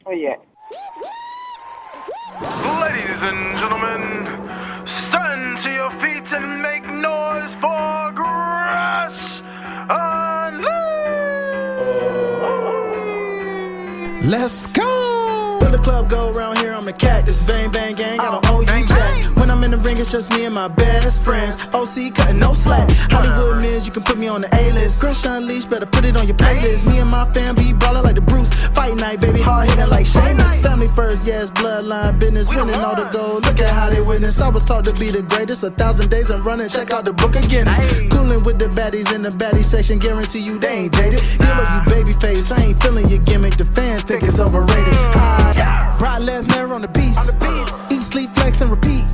Oh yeah. Ladies and gentlemen, stand to your feet and make noise for Gresh Unleashed! Let's go! When the club go around here, I'm a cactus. Bang, bang, gang, I don't owe you jack. When I'm in the ring, it's just me and my best friends. OC cutting no slack. Hollywood Miz, you can put me on the A-list. Gresh Unleashed, better put it on your playlist. Me and my fam be ballin' like the Bruce. Fight night, baby, hard hitting like Sheamus. Family first, yes, bloodline business. Winning all the gold, look at how they witness. I was taught to be the greatest. 1,000 days I'm running, check out the book of Guinness. Coolin' with the baddies in the baddie section. Guarantee you they ain't jaded. Hero, you baby face, I ain't feeling your gimmick. The fans think it's overrated. Brock Lesnar on the beast. Eat, sleep, flex, and repeat.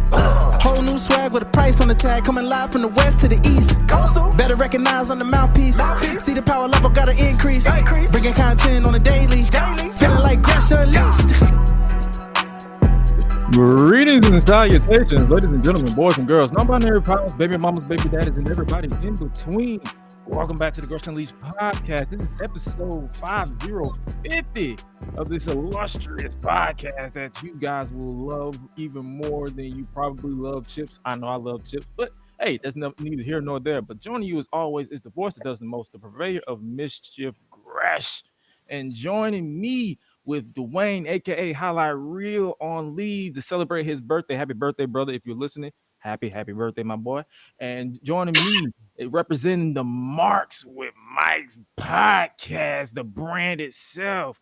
Whole new swag with a price on the tag. Coming live from the west to the east. Better recognize on the mouthpiece. See the power level gotta increase. Bringing content on a daily. Feeling like Gresh Unleashed. Greetings and salutations, ladies and gentlemen, boys and girls, non-binary pilots, baby mamas, baby daddies, and everybody in between. Welcome back to the Gresh Unleashed podcast. This is episode 50 of this illustrious podcast that you guys will love even more than you probably love chips. I know I love chips, but hey, that's neither here nor there. But joining you as always is the voice that does the most, the purveyor of mischief, Gresh. And joining me with Dwayne, aka Highlight Reel, on leave to celebrate his birthday. Happy birthday, brother! If you're listening, happy birthday, my boy. And joining me, representing the Marks with Mike's podcast, the brand itself,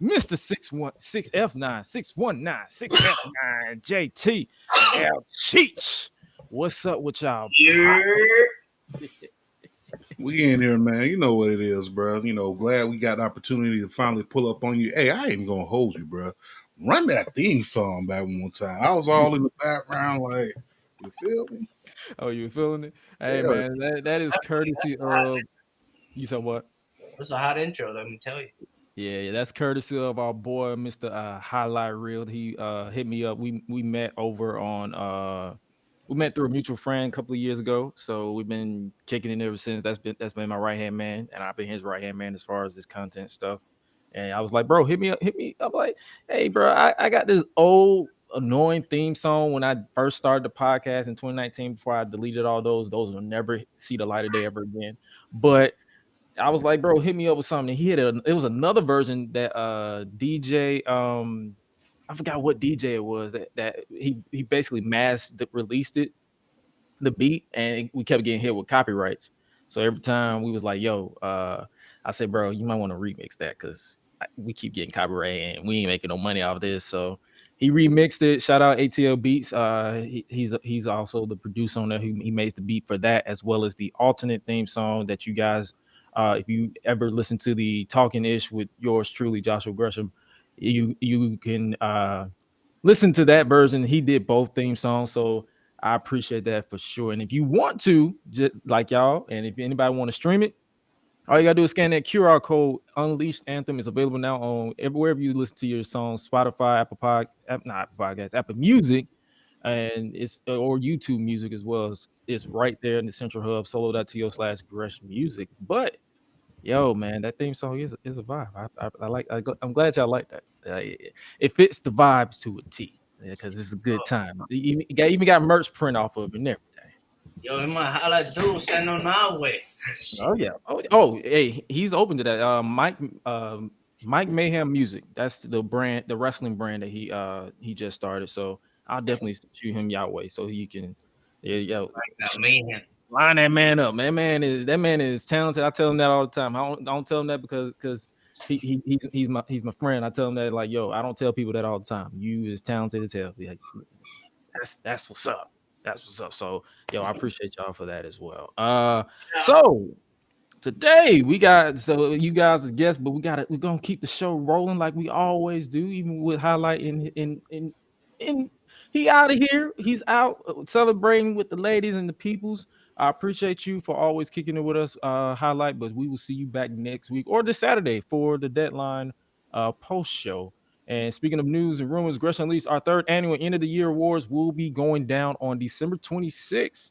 Mr. 6F9, 619, 6F9, JT, L Cheech. What's up with y'all? We in here, man. You know what it is, bro. You know, glad we got the opportunity to finally pull up on you. Hey, I ain't gonna hold you, bro. Run that theme song back one time. I was all in the background, like, you feel me? Oh, you feeling it? Hey, Yeah. man, that is courtesy of. You said what? It's a hot intro, let me tell you. Yeah, that's courtesy of our boy, Mr. Highlight Reel. He hit me up. We met over on we met through a mutual friend a couple of years ago. So we've been kicking it ever since. That's been my right hand man, and I've been his right hand man as far as this content stuff. And I was like, bro, hit me up. I'm like, hey, bro, I got this old annoying theme song when I first started the podcast in 2019 before I deleted all those. Those will never see the light of day ever again. But I was like, bro, hit me up with something. He had it was another version that DJ I forgot what DJ it was that he basically released it, the beat, and we kept getting hit with copyrights. So every time we was like, yo, I said, bro, you might want to remix that because we keep getting copyright and we ain't making no money off this. So he remixed it. Shout out ATL Beats. He's also the producer on there. He makes the beat for that as well as the alternate theme song that you guys, if you ever listen to the Talking Ish with yours truly, Joshua Gresham, you can listen to that version. He did both theme songs, so I appreciate that for sure. And if you want to, just like y'all, and if anybody want to stream it, all you gotta do is scan that QR code. Unleashed Anthem is available now on everywhere you listen to your songs: Spotify, Apple Music, and it's or YouTube Music as well. It's right there in the central hub. Solo.to/Gresh Music. But yo, man, that theme song is a vibe. I'm glad y'all like that. It fits the vibes to a T because it's a good time. You even got merch print off of it and everything. Yo, my highlight dude stand on our way. Oh yeah. Oh, hey, he's open to that. Mike Mayhem Music. That's the brand, the wrestling brand that he just started. So I'll definitely shoot him your way so you can yo Like that mayhem. line that man up. That man is talented. I tell him that all the time. I don't tell him that because he's my friend. I tell him that like, yo, I don't tell people that all the time. You is talented as hell. Like, that's what's up. That's what's up. So yo, I appreciate y'all for that as well. So today we got you guys are guests, but we're gonna keep the show rolling like we always do, even with highlight in he out of here. He's out celebrating with the ladies and the peoples. I appreciate you for always kicking it with us, highlight. But we will see you back next week or this Saturday for the Deadline post show. And speaking of news and rumors, Gresh Unleashed, our third annual end of the year awards will be going down on December 26th.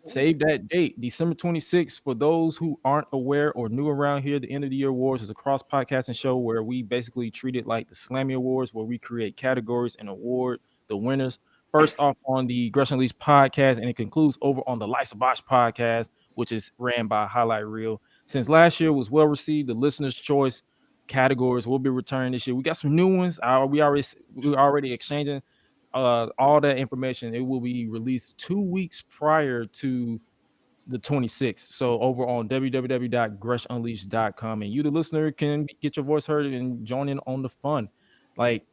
Save that date, December 26th. For those who aren't aware or new around here, the End of the Year Awards is a cross podcasting show where we basically treat it like the Slammy Awards, where we create categories and award the winners. First off on the Gresh Unleashed podcast, and it concludes over on the Lights of Bosch podcast, which is ran by Highlight Reel. Since last year was well received, the listener's choice categories will be returning this year. We got some new ones. We already exchanging all that information. It will be released 2 weeks prior to the 26th. So over on www.greshunleashed.com, and you, the listener, can get your voice heard and join in on the fun. Like,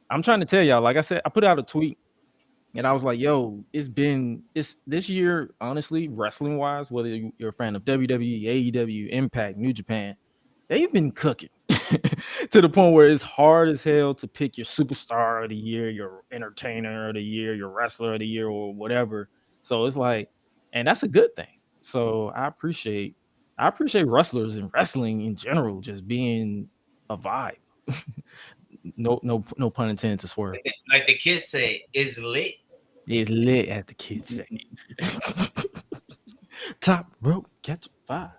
I'm trying to tell y'all, like I said, I put out a tweet and I was like, yo, it's this year, honestly, wrestling wise, whether you're a fan of WWE, AEW, Impact, New Japan, they've been cooking to the point where it's hard as hell to pick your superstar of the year, your entertainer of the year, your wrestler of the year, or whatever. So it's like, and that's a good thing. So I appreciate wrestlers and wrestling in general just being a vibe. No pun intended to swear. Like the kids say, it's lit. It's lit, as the kids say. Top rope, catch five.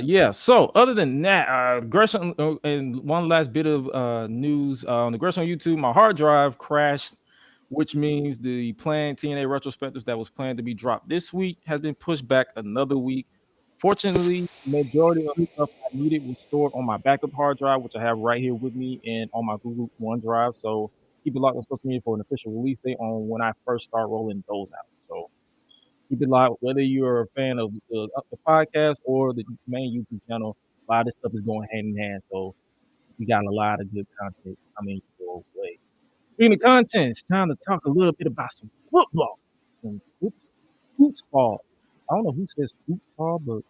Yeah. So other than that, Gresham, and one last bit of news on the Gresham YouTube, my hard drive crashed, which means the planned TNA retrospectives that was planned to be dropped this week has been pushed back another week. Fortunately, the majority of the stuff I needed was stored on my backup hard drive, which I have right here with me and on my Google OneDrive. So keep it locked on social media for an official release date on when I first start rolling those out. So keep it locked, whether you're a fan of the podcast or the main YouTube channel. A lot of this stuff is going hand in hand. So we got a lot of good content coming your way. Speaking of content, it's time to talk a little bit about some football. Some football. I don't know who says football, but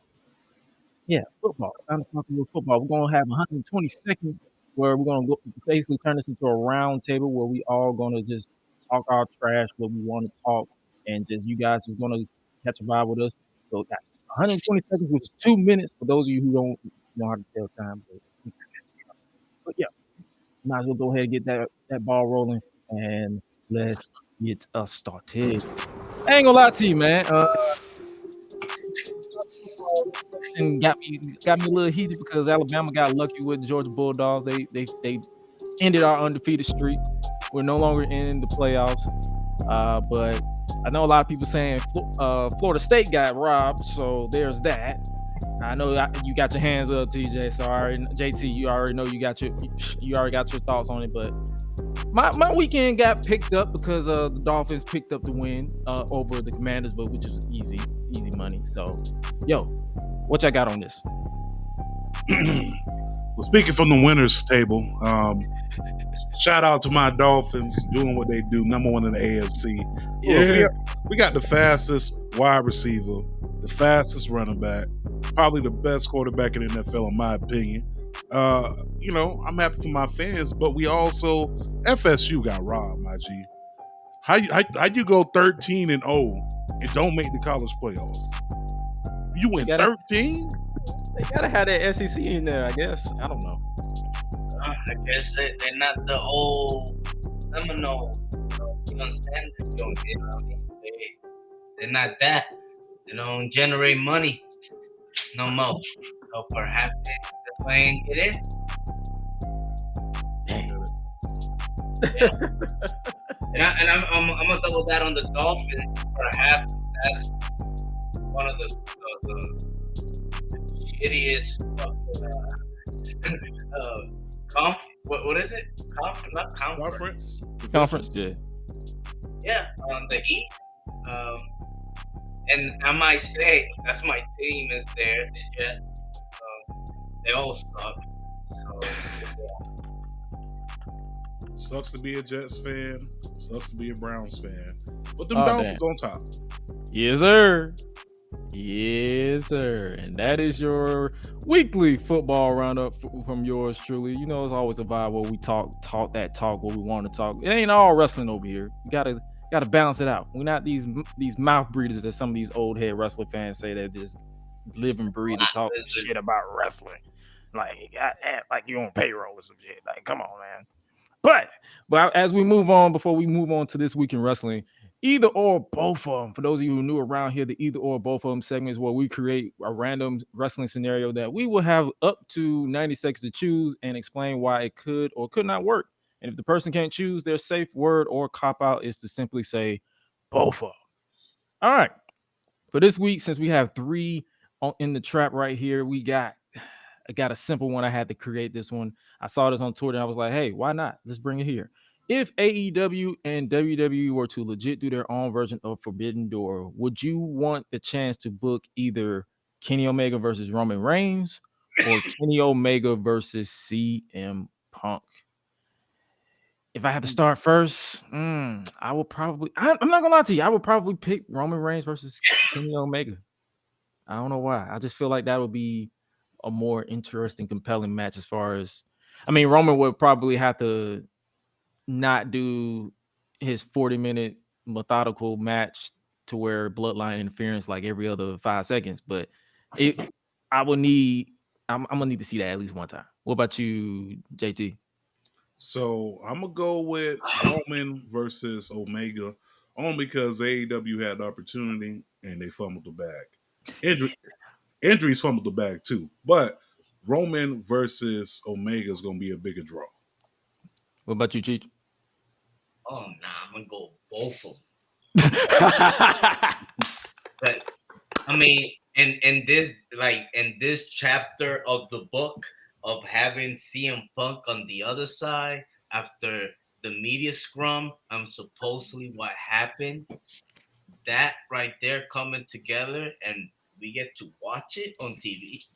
yeah, football. Time to talk a little football. We're going to have 120 seconds where we're going to basically turn this into a round table where we all going to just talk our trash, what we want to talk, and just you guys just going to catch a vibe with us. So that's 120 seconds, which is 2 minutes for those of you who don't know how to tell time. But yeah, might as well go ahead and get that ball rolling, and let's get us started. I ain't gonna lie to you, man. And got me a little heated because Alabama got lucky with the Georgia Bulldogs. They ended our undefeated streak. We're no longer in the playoffs, but I know a lot of people saying Florida State got robbed, so there's that. I know you got your hands up, TJ. So JT, you already know you already got your thoughts on it. But my weekend got picked up because the Dolphins picked up the win over the Commanders, but which is easy money. So, yo, what y'all got on this? Well, speaking from the winners table, shout out to my Dolphins doing what they do, number one in the AFC. Yeah. Look, we got the fastest wide receiver, the fastest running back, probably the best quarterback in the NFL, in my opinion. I'm happy for my fans, but we also FSU got robbed, my G. How you go 13-0 and don't make the college playoffs? You went 13? They gotta have that SEC in there, I guess. I don't know. I guess they're not the old Seminole. You understand? You know what I mean? They're not that. They don't generate money no more. So perhaps they're playing it in. Yeah. and I'm gonna double that on the Dolphins. Perhaps that's one of the shittiest what is it? Conference? Conference, yeah. Yeah, on the East. And I might say that's my team is there, the Jets. They all suck. So yeah. Sucks to be a Jets fan. Sucks to be a Browns fan. But them Dolphins on top. Yes, sir. Yes, sir. And that is your weekly football roundup from yours truly. You know, it's always a vibe where we talk what we want to talk. It ain't all wrestling over here. You gotta balance it out. We're not these mouth breathers that some of these old head wrestling fans say that just live and breathe and talk shit about wrestling. Like you on payroll or some shit. Like, come on, man. But as we move on, before we move on to this week in wrestling, Either or both of them. For those of you who are new around here, the either or both of them segment is where we create a random wrestling scenario that we will have up to 90 seconds to choose and explain why it could or could not work. And if the person can't choose, their safe word or cop out is to simply say both of them. All right. For this week, since we have three in the trap right here, I got a simple one. I had to create this one. I saw this on Twitter and I was like, hey, why not? Let's bring it here. If AEW and WWE were to legit do their own version of Forbidden Door, would you want the chance to book either Kenny Omega versus Roman Reigns or Kenny Omega versus CM Punk? If I had to start first, I would probably, I'm not gonna lie to you, I would probably pick Roman Reigns versus Kenny Omega. I don't know why. I just feel like that would be a more interesting, compelling match as far as, I mean, Roman would probably have to not do his 40-minute methodical match to where bloodline interference like every other 5 seconds, but it, I will need, I'm gonna need to see that at least one time. What about you, JT? So I'm gonna go with Roman versus Omega, only because AEW had the opportunity and they fumbled the bag. Injuries fumbled the bag too, but Roman versus Omega is gonna be a bigger draw. What about you, Cheech? Oh nah, I'm gonna go both of them. But I mean, in this chapter of the book of having CM Punk on the other side after the media scrum, I'm supposedly what happened. That right there coming together, and we get to watch it on TV.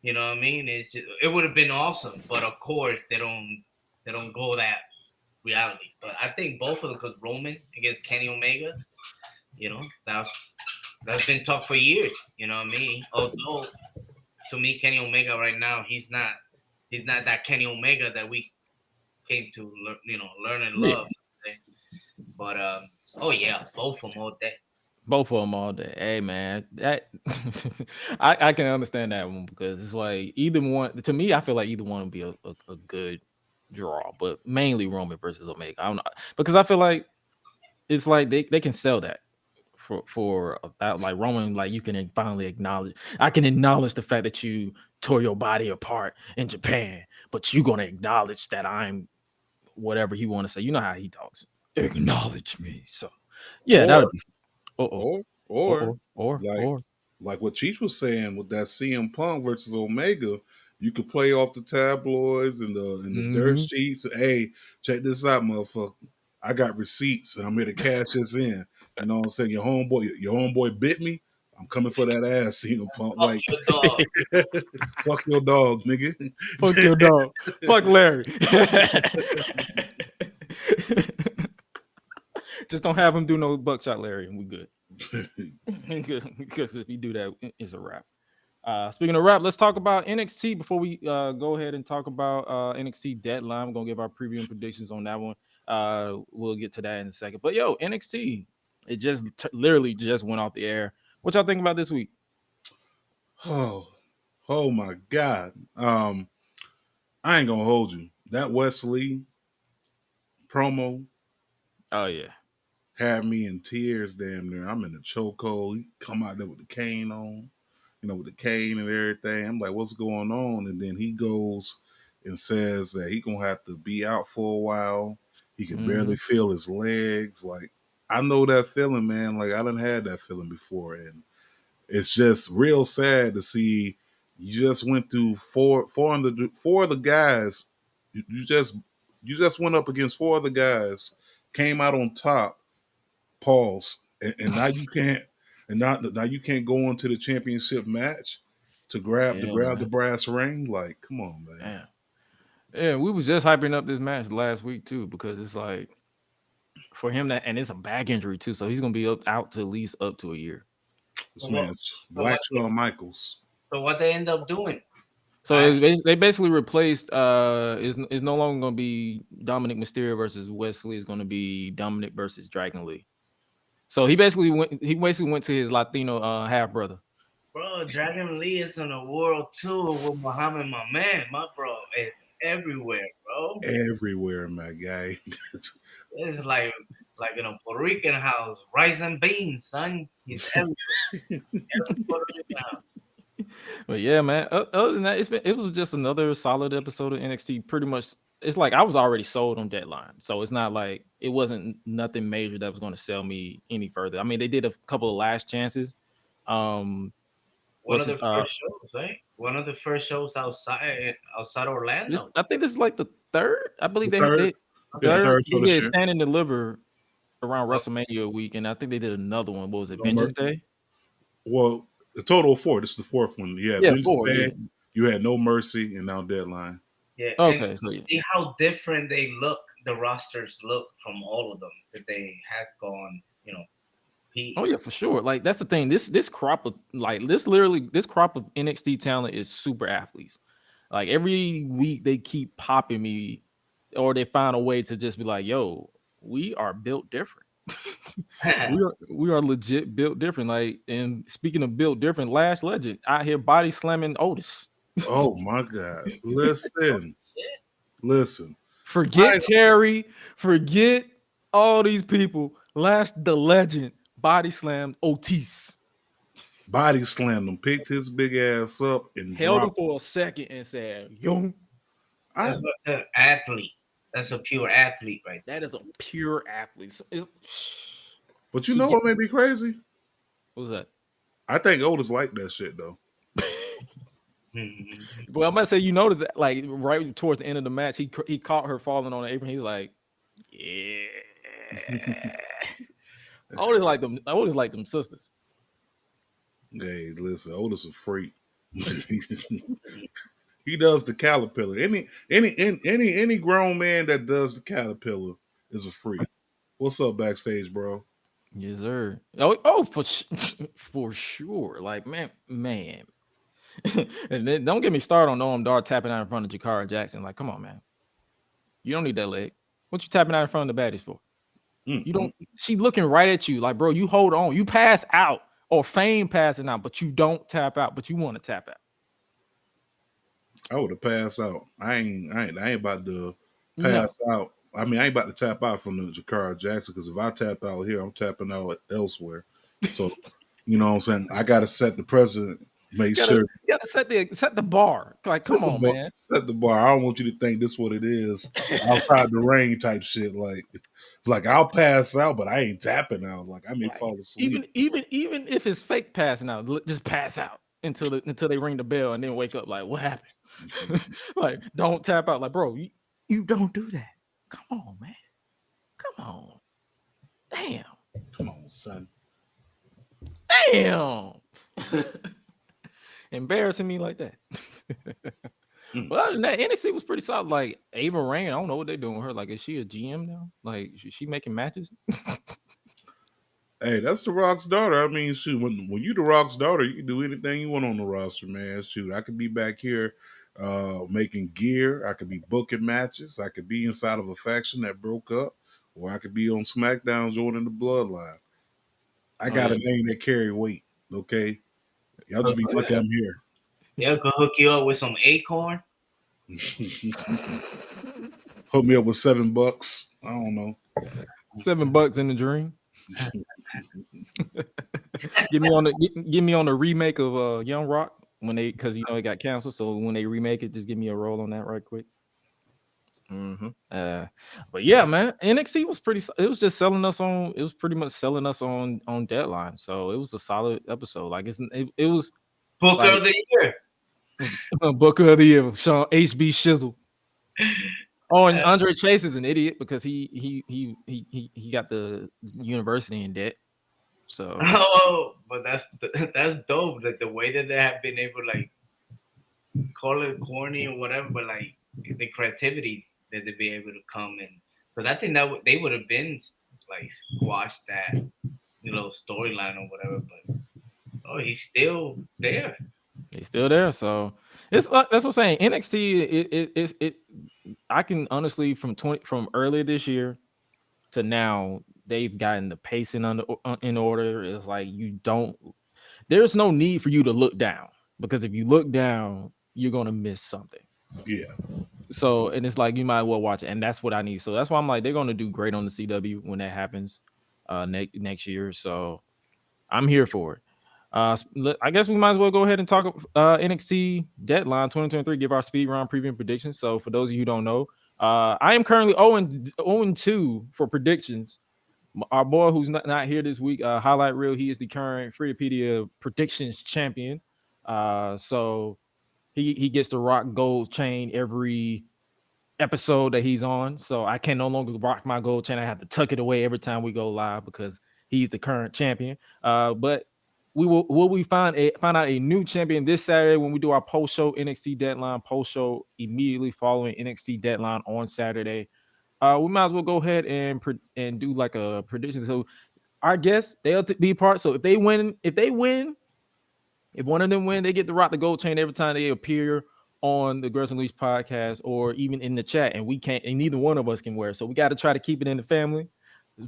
You know what I mean? It would have been awesome, but of course they don't go that reality. But I think both of them, because Roman against Kenny Omega, you know, that's been tough for years. You know what I mean? Although to me, Kenny Omega right now, he's not that Kenny Omega that we came to learn and love. Yeah. But oh yeah, both of them all day. Both of them all day. Hey man, that I can understand that one because it's like either one. To me, I feel like either one would be a good draw, but mainly Roman versus Omega. I don't know because I feel like it's like they can sell that for that, like Roman, like you can finally acknowledge. I can acknowledge the fact that you tore your body apart in Japan, but you're gonna acknowledge that I'm whatever he want to say. You know how he talks. Acknowledge me. So yeah, that Or would be. Uh oh. or or like Or. like what Cheech was saying with that CM Punk versus Omega, you could play off the tabloids and the dirt Mm-hmm. sheets. Hey, check this out, motherfucker. I got receipts and I'm here to cash this in. You know what I'm saying? Your homeboy bit me. I'm coming for that ass, CM Punk. Fuck Like, your dog. fuck your dog, nigga. Fuck your dog. Fuck Larry. Just don't have him do no buckshot Larry, and we good. Because if you do that, it's a wrap. Speaking of rap, let's talk about NXT before we go ahead and talk about NXT Deadline. We're gonna give our preview and predictions on that one. We'll get to that in a second. But yo, NXT, it just literally just went off the air. What y'all think about this week? Oh my God. I ain't gonna hold you. That Wesley promo Oh yeah, had me in tears damn near. I'm in a chokehold. He come out there with the cane on, with the cane and everything. I'm like, what's going on? And then he goes and says that he gonna have to be out for a while. He can barely feel his legs. Like, I know that feeling, man. Like, I done had that feeling before. And it's just real sad to see you just went through four of the guys. You just went up against four of the guys, came out on top. Pause, and now you can't, now you can't go into the championship match to grab the brass ring. Like, come on, man. damn. Yeah, we was just hyping up this match last week too because it's like for him that, and it's a back injury too, so he's gonna be out to at least up to a year. This man's Black Shawn Michaels. So what they end up doing? So they basically replaced is no longer going to be Dominic Mysterio versus Wesley. It's going to be Dominic versus Dragon Lee. So he basically went to his Latino half brother. Bro, Dragon Lee is on a world tour with Muhammad, my man. My bro is everywhere, bro. Everywhere, my guy. It's like in a Puerto Rican house, rice and beans, son. He's every Puerto Rican house. But yeah, man. Other than that, it was just another solid episode of NXT. Pretty much, it's like I was already sold on Deadline, so it's not like it wasn't nothing major that was going to sell me any further. I mean, they did a couple of last chances. One What's of his the first shows, right? One of the first shows outside This Orlando. I think this is like the third. I believe The third, yeah, the third third they show this did year. Stand and Deliver around WrestleMania week, and I think they did another one. What was it, No mer- Vengeance Day? Well, the total of 4. This is the fourth one. You had Yeah, Vengeance four. Day, Yeah. you had No Mercy, and now Deadline. Yeah, and Okay, so yeah. see how different they look. The rosters look from all of them that they had gone. Oh yeah, for sure. Like that's the thing. This crop of this crop of NXT talent is super athletes. Like every week they keep popping me, or they find a way to just be like, "Yo, we are built different. we are legit built different." Like, and speaking of built different, Last Legend out here body slamming Otis. Oh my God! Listen. Forget Terry, forget all these people. The Legend body slammed Otis. Body slammed him, picked his big ass up, and Held him dropped. for a second and said, "Yo, That's an athlete. That's a pure athlete, right? that is a pure athlete." So But you know what made me crazy? What was that? I think Otis liked that shit though. Well, I'm gonna say you noticed that, like right towards the end of the match, he caught her falling on the apron. He's like, "Yeah." I always like them. I always like them sisters. Hey, listen, Otis a freak. He does the caterpillar. Any grown man that does the caterpillar is a freak. What's up backstage, bro? Yes, sir. Oh, for sure. Like, man. And then don't get me started on Noam Dar tapping out in front of Jakara Jackson. Like, come on, man. You don't need that leg. What you tapping out in front of the baddies for? You don't. She looking right at you. Like, bro, you hold on. You pass out or feign passing out, but you don't tap out. But you want to tap out. I would have passed out. I ain't about to pass out. I mean, I ain't about to tap out from the Jakara Jackson because if I tap out here, I'm tapping out elsewhere. So, you know what I'm saying? I got to set the precedent. Make sure You gotta set the bar. Like, come on, man. Set the bar. I don't want you to think this what it is outside the ring type shit. Like I'll pass out, but I ain't tapping out. Like I may fall asleep. Even if it's fake passing out, just pass out until they ring the bell and then wake up. Like, what happened? Like, don't tap out. Like, bro, you don't do that. Come on, man. Come on. Damn. Come on, son. Damn. Embarrassing me like that. But other than that, NXT was pretty solid. Like Ava Rain, I don't know what they're doing with her. Like, is she a GM now? Like, is she making matches? Hey, that's the Rock's daughter. I mean, shoot, when you the Rock's daughter, you can do anything you want on the roster, man. Shoot, I could be back here making gear. I could be booking matches. I could be inside of a faction that broke up, or I could be on SmackDown joining the Bloodline. I got a name that carry weight. Okay, y'all just be lucky I'm here. Yeah, could hook you up with some acorn. Hook me up with $7. I don't know. $7 in the dream. Get me on the remake of Young Rock because it got canceled. So when they remake it, just give me a roll on that right quick. But yeah, man, NXT was pretty. It was just selling us on. It was pretty much selling us on Deadline. So it was a solid episode. Like it was Booker of the year. Booker of the year, Sean HB Shizzle. Oh, and Andre Chase is an idiot because he got the university in debt. So but that's dope. Like the way that they have been able, like, call it corny or whatever, but like the creativity that they'd be able to come in. Because I think that they would have been like squashed that storyline or whatever. But he's still there. He's still there. So it's that's what I'm saying. NXT I can honestly from earlier this year to now, they've gotten the pacing in order. It's like there's no need for you to look down, because if you look down, you're gonna miss something. Yeah. So, and it's like you might well watch it, and that's what I need. So that's why I'm like, they're gonna do great on the CW when that happens next year. So I'm here for it. I guess we might as well go ahead and talk NXT Deadline 2023. Give our speed round preview and predictions. So for those of you who don't know, I am currently 0-2 for predictions. Our boy who's not here this week, Highlight Reel, he is the current Freepedia predictions champion. So he gets the rock gold chain every episode that he's on. So I can no longer rock my gold chain. I have to tuck it away every time we go live because he's the current champion. But will we find out a new champion this Saturday when we do our post show NXT Deadline post show immediately following NXT Deadline on Saturday. We might as well go ahead and do like a prediction. So our guests, they'll be part. So if one of them win, they get to rock the gold chain every time they appear on the Girls Unleashed podcast or even in the chat, and we can't, and neither one of us can wear it. So we got to try to keep it in the family.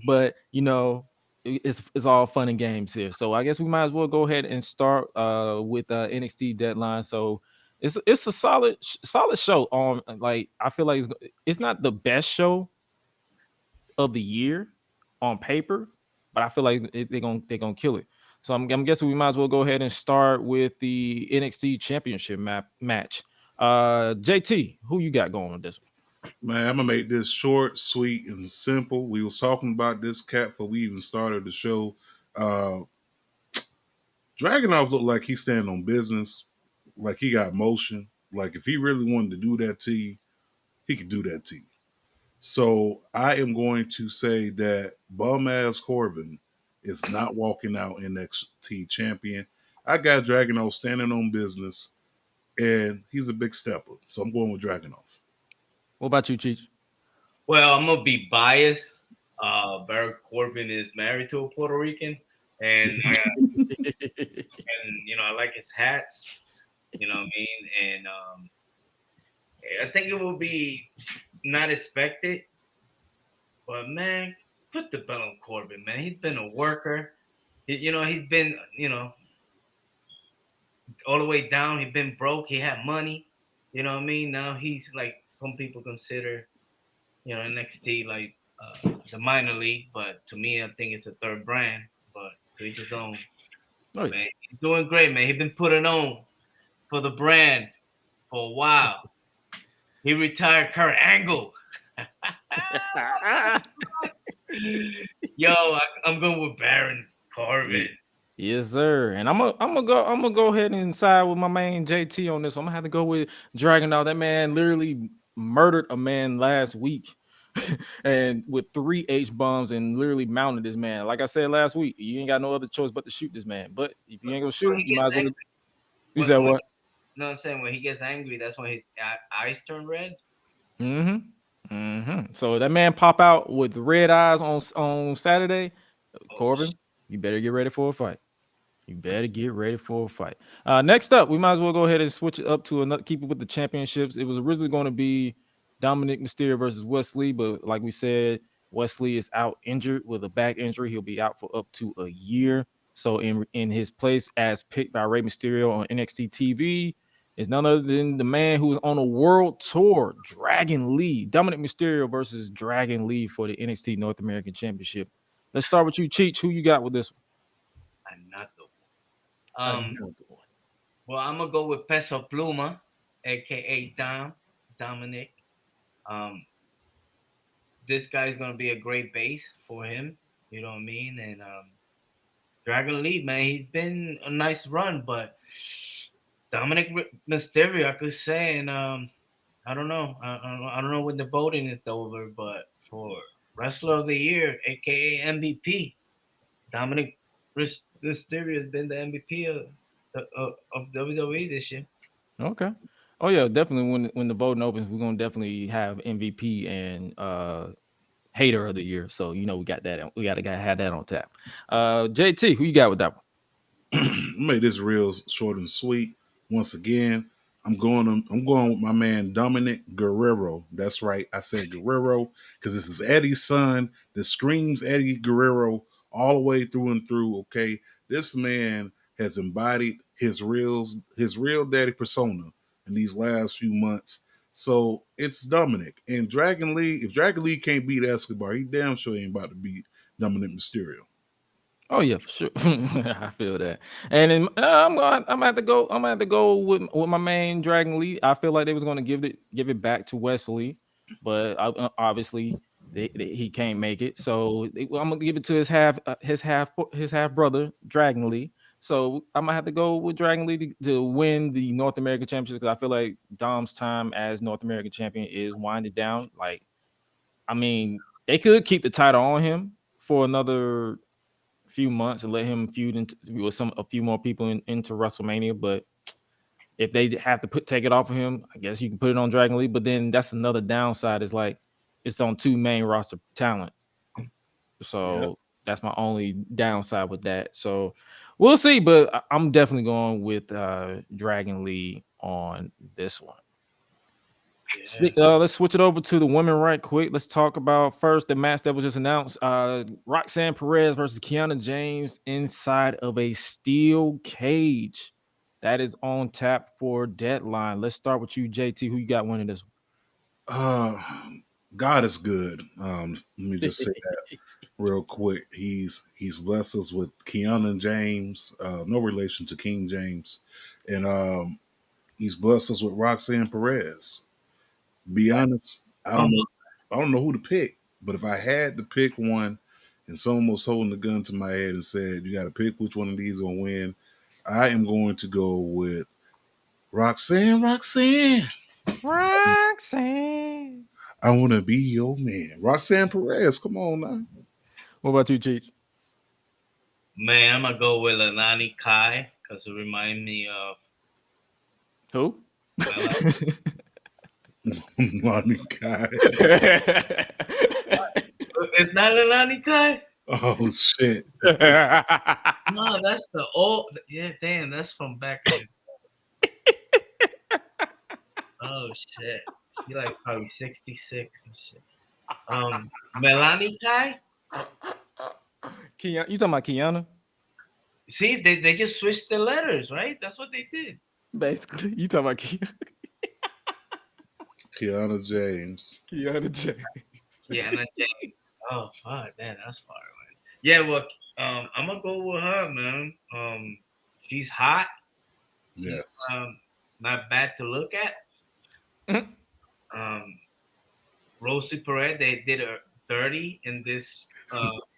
But it's all fun and games here. So I guess we might as well go ahead and start with NXT Deadline. So it's a solid show. Like I feel like it's not the best show of the year on paper, but I feel like they're gonna kill it. So I'm guessing we might as well go ahead and start with the NXT Championship match. JT, who you got going on this one? Man, I'm gonna make this short, sweet, and simple. We was talking about this cat before we even started the show. Uh Dragunov looked like he's standing on business, like he got motion. Like if he really wanted to do that to you, he could do that to you. So I am going to say that bum ass Corbin is not walking out NXT champion. I got Dragunov standing on business, and he's a big stepper. So I'm going with Dragunov. What about you, Cheech? Well, I'm gonna be biased. Baron Corbin is married to a Puerto Rican, and I like his hats. You know what I mean? And I think it will be not expected, but man, put the belt on Corbin, man. He's been a worker. He's been all the way down. He's been broke. He had money. You know what I mean? Now he's like some people consider, NXT like the minor league, but to me, I think it's a third brand. But to each his own. Oh, Man, he's doing great, man. He's been putting on for the brand for a while. He retired Kurt Angle. Yo, I'm going with Baron Corbin. Yes, sir. And I'm gonna go ahead and side with my man JT on this. I'm gonna have to go with Dragunov. That man literally murdered a man last week, and with 3 H-bombs and literally mounted this man. Like I said last week, you ain't got no other choice but to shoot this man. But if you ain't gonna shoot him, you might as well. You said what? No, I'm saying when he gets angry, that's when his eyes turn red. So that man pop out with red eyes on Saturday. Corbin, you better get ready for a fight. You better get ready for a fight. Next up, we might as well go ahead and switch it up to another. Keep it with the championships. It was originally going to be Dominic Mysterio versus Wesley, but like we said, Wesley is out injured with a back injury. He'll be out for up to a year. So in his place, as picked by Rey Mysterio on NXT TV, is none other than the man who is on a world tour, Dragon Lee. Dominic Mysterio versus Dragon Lee for the NXT North American Championship. Let's start with you, Cheech. Who you got with this one? I'm not the one. Well, I'm gonna go with Peso Pluma, aka Dominic. This guy's gonna be a great base for him. You know what I mean? And Dragon Lee, man, he's been a nice run, but Dominic Mysterio, I could say, and I don't know. I don't know when the voting is over, but for Wrestler of the Year, aka MVP, Dominic Mysterio has been the MVP of WWE this year. Okay. Oh yeah, definitely. When the voting opens, we're gonna definitely have MVP and hater of the year. So we got that. We gotta have that on tap. JT, who you got with that one? Made this real short and sweet. Once again, I'm going with my man Dominic Guerrero. That's right, I said Guerrero because this is Eddie's son that screams Eddie Guerrero all the way through and through. Okay, this man has embodied his real daddy persona in these last few months. So it's Dominic and Dragon Lee. If Dragon Lee can't beat Escobar, he damn sure ain't about to beat Dominic Mysterio. Oh yeah, for sure. I feel that. And then, I'm gonna have to go. I'm gonna have to go with my main Dragon Lee. I feel like they was gonna give it back to Wesley, but obviously he can't make it. So I'm gonna give it to his half brother Dragon Lee. So I'm gonna have to go with Dragon Lee to win the North American Championship because I feel like Dom's time as North American champion is winding down. Like, I mean, they could keep the title on him for another few months and let him feud with a few more people into WrestleMania. But if they have to take it off of him, I guess you can put it on Dragon Lee. But then that's another downside. Is like it's on two main roster talent. So that's my only downside with that. So we'll see. But I'm definitely going with Dragon Lee on this one. Let's switch it over to the women right quick. Let's talk about first the match that was just announced. Roxanne Perez versus Kiana James inside of a steel cage. That is on tap for Deadline. Let's start with you, JT. Who you got winning this one? God is good. Let me just say that real quick. He's blessed us with Kiana James, no relation to King James, and he's blessed us with Roxanne Perez. Be honest, I don't know who to pick, but if I had to pick one and someone was holding the gun to my head and said, you got to pick which one of these going to win, I am going to go with Roxanne. Roxanne. I want to be your man. Roxanne Perez, come on now. What about you, Cheech? Man, I'm going to go with Leilani Kai because it reminds me of... Who? Leilani Kai. It's not Leilani Kai? Oh, shit. No, that's the old... Yeah, damn, that's from back then. Oh, shit. You're like probably 66 and shit. Melanie Kai? You talking about Kiana? See, they just switched the letters, right? That's what they did. Basically, you talking about Kiana? Kiana James. Kiana James. Oh, fuck, man, that's far away. Yeah, well, I'm gonna go with her, man. She's hot. She's not bad to look at. Mm-hmm. Rosie Perez, they did her 30 in this.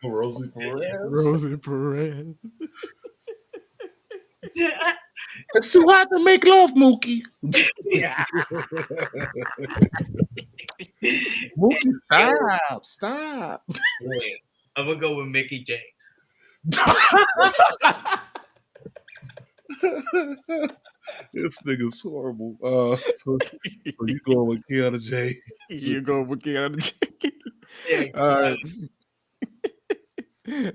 Rosie Perez. Yeah. It's too hot to make love, Mookie. Yeah. Mookie, stop. Yeah. I'm gonna go with Mickie James. This nigga's horrible. So you go with Kiana James. You go with Kiana James. Yeah. All right.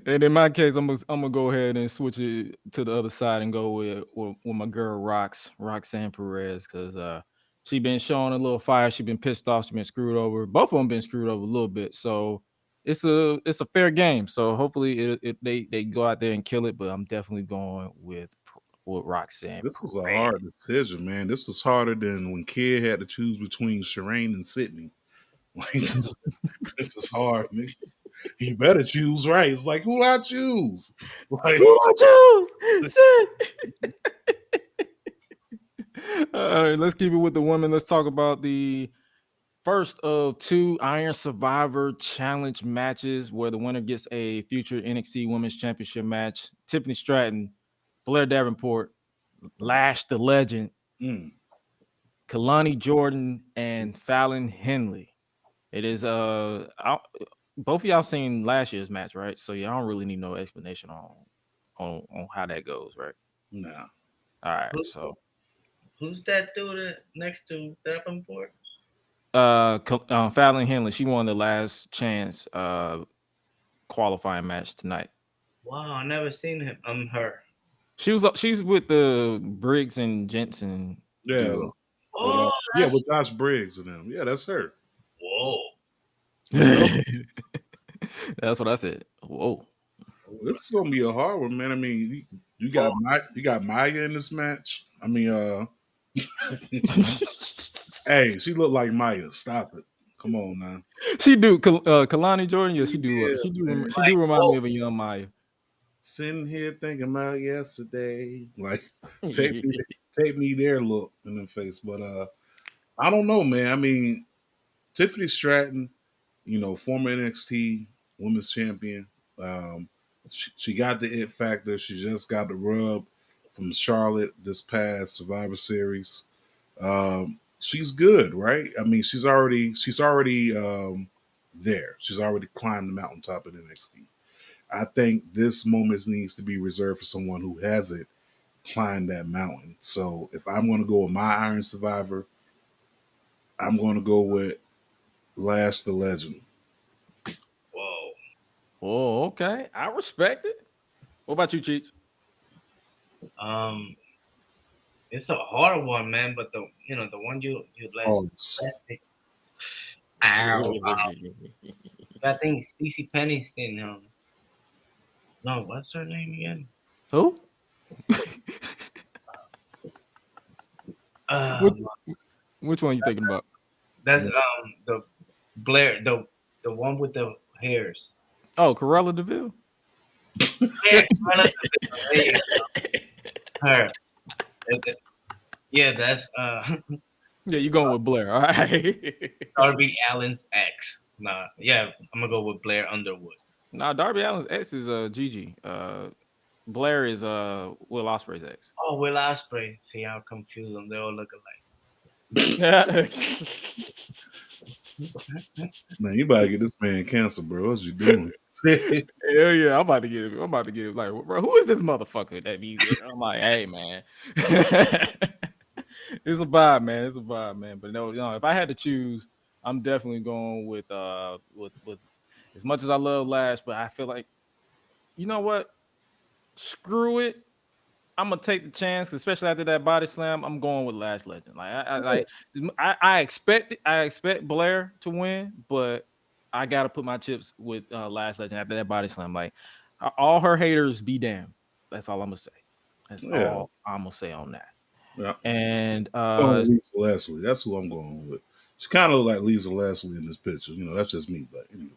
And in my case, I'm gonna go ahead and switch it to the other side and go with my girl Roxanne Perez, because she been showing a little fire. She been pissed off. She been screwed over. Both of them been screwed over a little bit. So it's a fair game. So hopefully they go out there and kill it. But I'm definitely going with Roxanne. This was a hard decision, man. This was harder than when Kid had to choose between Shireen and Sydney. Like, this is hard, man. You better choose right. It's like, who I choose? Like, who I choose? All right, let's keep it with the women. Let's talk about the first of two Iron Survivor Challenge matches where the winner gets a future NXT Women's Championship match. Tiffany Stratton, Blair Davenport, Lash the Legend, Kalani Jordan, and Fallon Henley. It is both of y'all seen last year's match, right? So y'all don't really need no explanation on how that goes, right? No. All right. Who's that dude next to Davenport? Fallon Henley. She won the last chance qualifying match tonight. Wow, I never seen her. She's with the Briggs and Jensen. Yeah. Dude. Oh, with Josh Briggs and them. Yeah, that's her. Whoa. That's what I said. Whoa. This is gonna be a hard one, man. I mean, you got Maya in this match. I mean, Hey, she looked like Maya. Stop it. Come on now. She do. Kalani Jordan. Yeah, she do. Yeah, She do. man. She do remind me Oh, of a young Maya. Sitting here thinking about yesterday. Like take me take me there look in the face. But I don't know, man. I mean, Tiffany Stratton, former NXT women's champion. She got the it factor. She just got the rub from Charlotte this past Survivor Series. She's good, right? I mean, she's already there. She's already climbed the mountaintop at NXT. I think this moment needs to be reserved for someone who hasn't climbed that mountain. So if I'm going to go with my Iron Survivor, I'm going to go with Lash the Legend. whoa. Oh, okay. I respect it. What about you, Cheech? Um, it's a hard one, man. But the one you last. Oh, Ow. I think Stacey Penny's in. No, what's her name again? Who? Which, Um, which one you thinking about? that's the Blair, the one with the hairs. Oh, Corella Deville. Yeah, there you go. Her. Yeah, that's Yeah, you going with Blair. All right. Darby Allin's ex. Nah, yeah, I'm gonna go with Blair Underwood. Nah, Darby Allin's ex is Gigi. Blair is Will Ospreay's ex. Oh, Will Ospreay. See how confused them. They all look alike. Yeah. man, you better get this man cancer, bro. What you doing? Hell yeah, I'm about to get him. Like, bro, who is this motherfucker that be there? I'm like, hey man. It's a vibe, man. It's a vibe, man. But no, if I had to choose, I'm definitely going with as much as I love Lash, but I feel like, you know what? Screw it. I'm gonna take the chance, especially after that body slam. I'm going with Lash Legend. Like I expect Blair to win, but I gotta put my chips with Lash Legend after that body slam. Like all her haters be damned. That's all I'm gonna say. That's Yeah. all I'm gonna say on that. Yeah. And Lisa Leslie. That's who I'm going with. She kind of look like Lisa Leslie in this picture. That's just me, but anyway.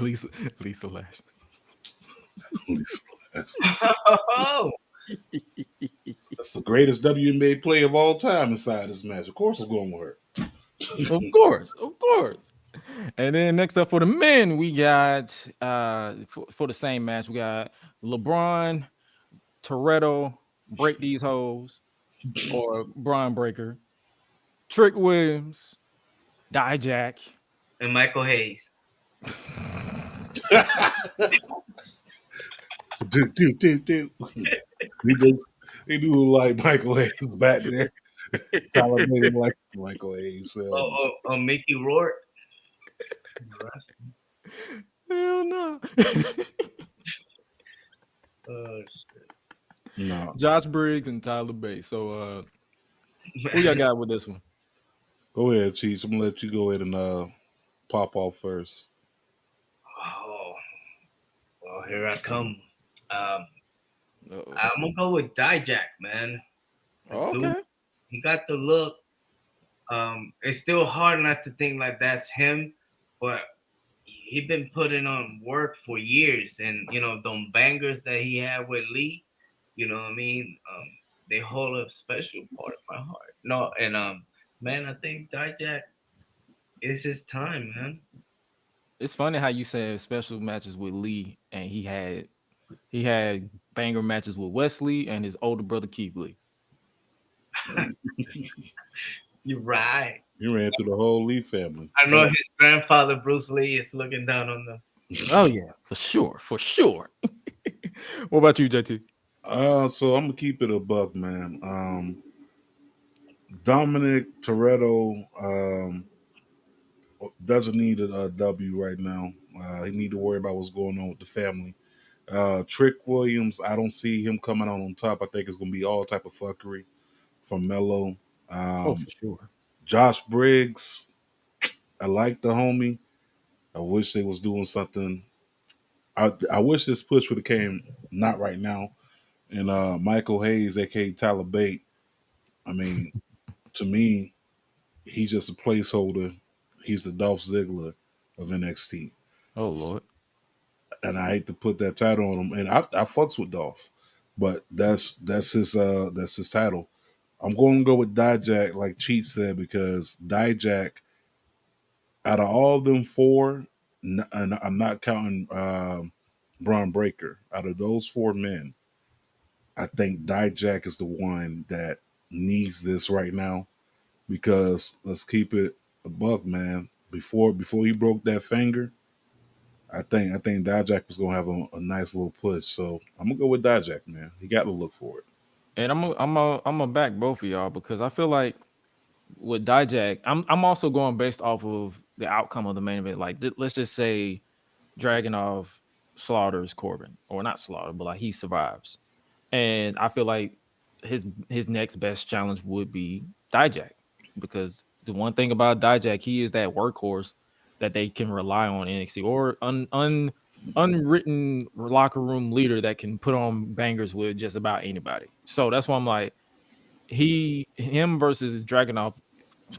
Lisa Lash. Lisa Leslie. Oh, That's the greatest WNBA player of all time inside this match. Of course, I'm going with her. Of course. And then next up for the men, we got for the same match, we got LeBron, Toretto, Break These Hoes, or Braun Breaker, Trick Williams, Dijak. and Michael Hayes. do. He do look like Michael Hayes back there. Tyler made him like Michael Hayes. Oh, Mickey Rourke. Hell no. Oh shit. No. Josh Briggs and Tyler Bates. So who y'all got with this one? Go ahead, Cheech. I'm gonna let you go ahead and pop off first. Oh, well, here I come. Uh-oh. I'm gonna go with Dijak, man. Okay. Dude, he got the look. It's still hard not to think like that's him, but he been putting on work for years, and them bangers that he had with Lee, you know what I mean? They hold a special part of my heart. No, and man, I think Dijak is his time, man. It's funny how you said special matches with Lee, and he had banger matches with Wesley and his older brother Keith Lee. You're right. He ran through the whole Lee family. I know his grandfather Bruce Lee is looking down on them. Oh yeah, for sure. What about you, JT? So I'm gonna keep it a buck, man. Dominic Toretto doesn't need a W right now. He need to worry about what's going on with the family. Trick Williams, I don't see him coming out on top. I think it's gonna be all type of fuckery from Mello. For sure. Josh Briggs, I like the homie. I wish they was doing something. I wish this push would have came not right now. And Michael Hayes, aka Tyler Bate. I mean, to me, he's just a placeholder. He's the Dolph Ziggler of NXT. Oh Lord. And I hate to put that title on him. And I fucks with Dolph, but that's his title. I'm going to go with Dijak, like Cheat said, because Dijak, out of all of them four, and I'm not counting Braun Breaker. Out of those four men, I think Dijak is the one that needs this right now because let's keep it a buck, man. Before he broke that finger, I think Dijak was gonna have a nice little push. So I'm gonna go with Dijak, man. He got to look for it. And I'm gonna back both of y'all because I feel like with Dijak, I'm also going based off of the outcome of the main event. Like let's just say Dragunov slaughters Corbin, or not slaughter, but like he survives. And I feel like his next best challenge would be Dijak, because the one thing about Dijak, he is that workhorse that they can rely on in NXT, or unwritten locker room leader that can put on bangers with just about anybody. So that's why I'm like, him versus Dragunov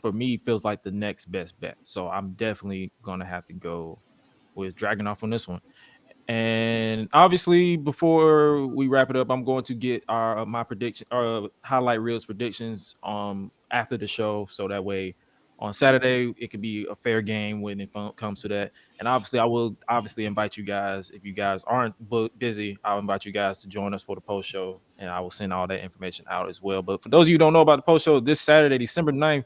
for me feels like the next best bet. So I'm definitely gonna have to go with Dragunov on this one. And obviously, before we wrap it up, I'm going to get our my prediction or highlight reels predictions after the show, so that way on Saturday it could be a fair game when it comes to that. And obviously, I will obviously invite you guys. If you guys aren't busy, I'll invite you guys to join us for the post show, and I will send all that information out as well. But for those of you who don't know about the post show, this Saturday, December 9th,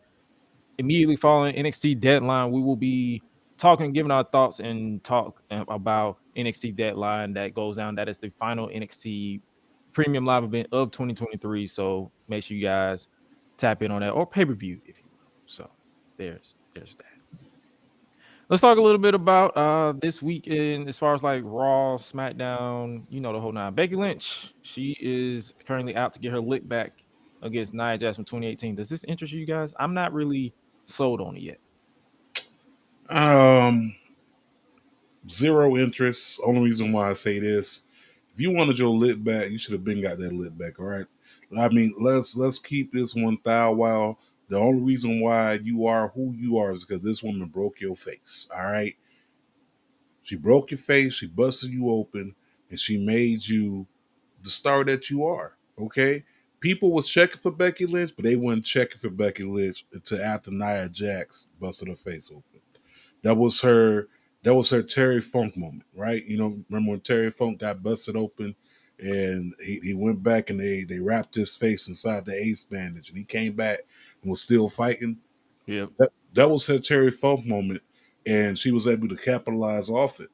immediately following NXT Deadline, we will be talking, giving our thoughts and talk about NXT Deadline that goes down. That is the final NXT premium live event of 2023. So make sure you guys tap in on that, or pay-per-view, if you will. So there's that. Let's talk a little bit about this weekend as far as like Raw, SmackDown, the whole nine. Becky Lynch, she is currently out to get her lick back against Nia Jax from 2018. Does this interest you guys? I'm not really sold on it yet. Um, Zero interest. Only reason why I say this, if you wanted your lit back, you should have been got that lit back. All right. I mean, let's keep this one thou wow. The only reason why you are who you are is because this woman broke your face. All right. She broke your face. She busted you open, and she made you the star that you are. Okay. People was checking for Becky Lynch, but they weren't checking for Becky Lynch until after Nia Jax busted her face open. That was her. That was her Terry Funk moment, right? Remember when Terry Funk got busted open, and he went back and they wrapped his face inside the ace bandage, and he came back and was still fighting. Yep. That was her Terry Funk moment, and she was able to capitalize off it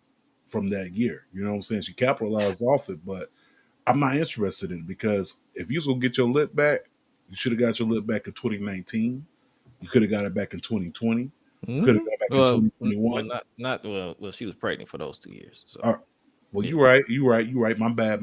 from that year. You know what I'm saying? She capitalized off it, but I'm not interested in it because if you was gonna get your lip back, you should have got your lip back in 2019. You could have got it back in 2020. You could have got it back in Well, 2021. not well. Well, she was pregnant for those 2 years. So Well, yeah. you're right. My bad.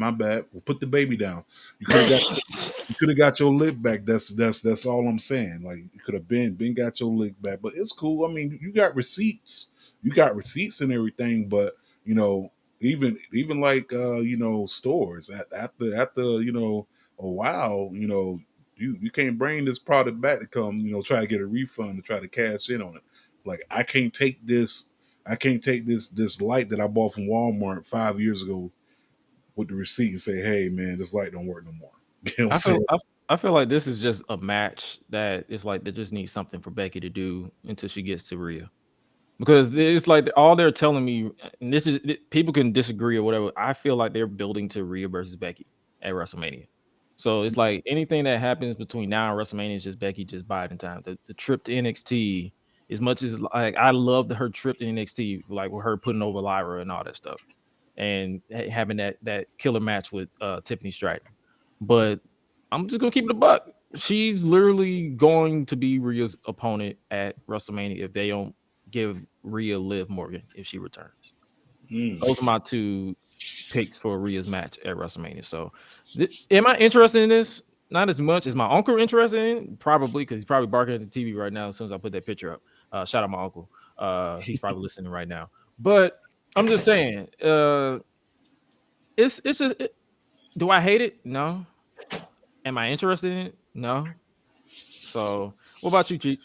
We'll put the baby down. You could have got your lick back. That's all I'm saying. Like you could have been got your lick back, but it's cool. I mean, you got receipts. You got receipts and everything, but you know, even like stores after a while, you can't bring this product back to come, try to get a refund to try to cash in on it. Like I can't take this light that I bought from Walmart 5 years ago with the receipt and say, hey man, this light don't work no more. You know what I'm I feel saying? I, I feel like this is just a match that is like they just need something for Becky to do until she gets to Rhea. Because it's like all they're telling me, and people can disagree or whatever. I feel like they're building to Rhea versus Becky at WrestleMania. So it's like anything that happens between now and WrestleMania is just Becky just biding time. The trip to NXT, as much as like I loved her trip to NXT, like with her putting over Lyra and all that stuff, and having that killer match with Tiffany Stratton. But I'm just gonna keep it a buck. She's literally going to be Rhea's opponent at WrestleMania if they don't give Rhea Liv Morgan if she returns. Mm. Those are my two picks for Rhea's match at WrestleMania. So, am I interested in this? Not as much as my uncle interested in, probably because he's probably barking at the TV right now as soon as I put that picture up. Shout out my uncle. He's probably listening right now. But I'm just saying, it's just. Do I hate it? No. Am I interested in it? No. So, what about you, Cheech?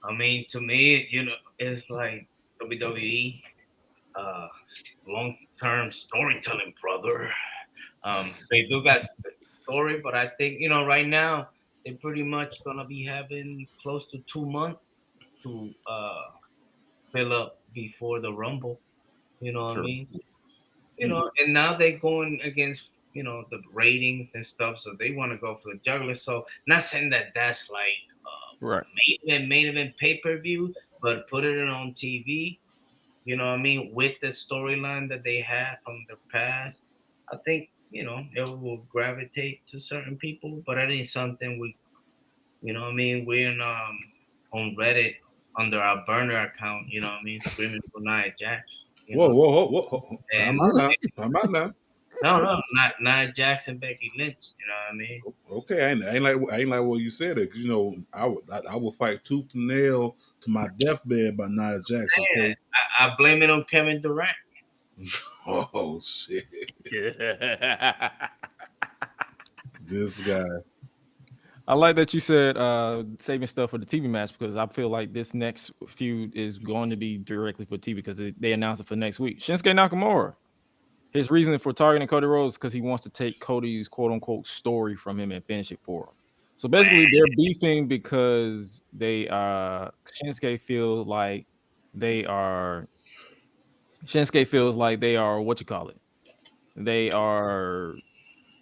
I mean, to me, it's like WWE, uh, long-term storytelling, brother. They do got story, but I think right now they're pretty much gonna be having close to 2 months to fill up before the Rumble. You know what I True. mean? And now they're going against the ratings and stuff, so they want to go for the juggler. So not saying that that's like Right. main event pay-per-view, but put it on TV. You know what I mean? With the storyline that they have from the past, I think it will gravitate to certain people. But that ain't something what I mean? We're on Reddit under our burner account. You know what I mean? Screaming for Nia Jax. Whoa, whoa, whoa, whoa, whoa. And Time out now. Time out now. no, not Nia Jax and Becky Lynch. You know what I mean? Okay, I ain't like what you said it because I would fight tooth and nail to my deathbed by Nia Jax. Man, Okay. I blame it on Kevin Durant. Oh shit, Yeah. this guy. I like that you said saving stuff for the TV match because I feel like this next feud is going to be directly for TV because they announced it for next week. Shinsuke Nakamura. His reason for targeting Cody Rhodes is because he wants to take Cody's quote unquote story from him and finish it for him. So basically, they're beefing because Shinsuke feels like they are what you call it. They are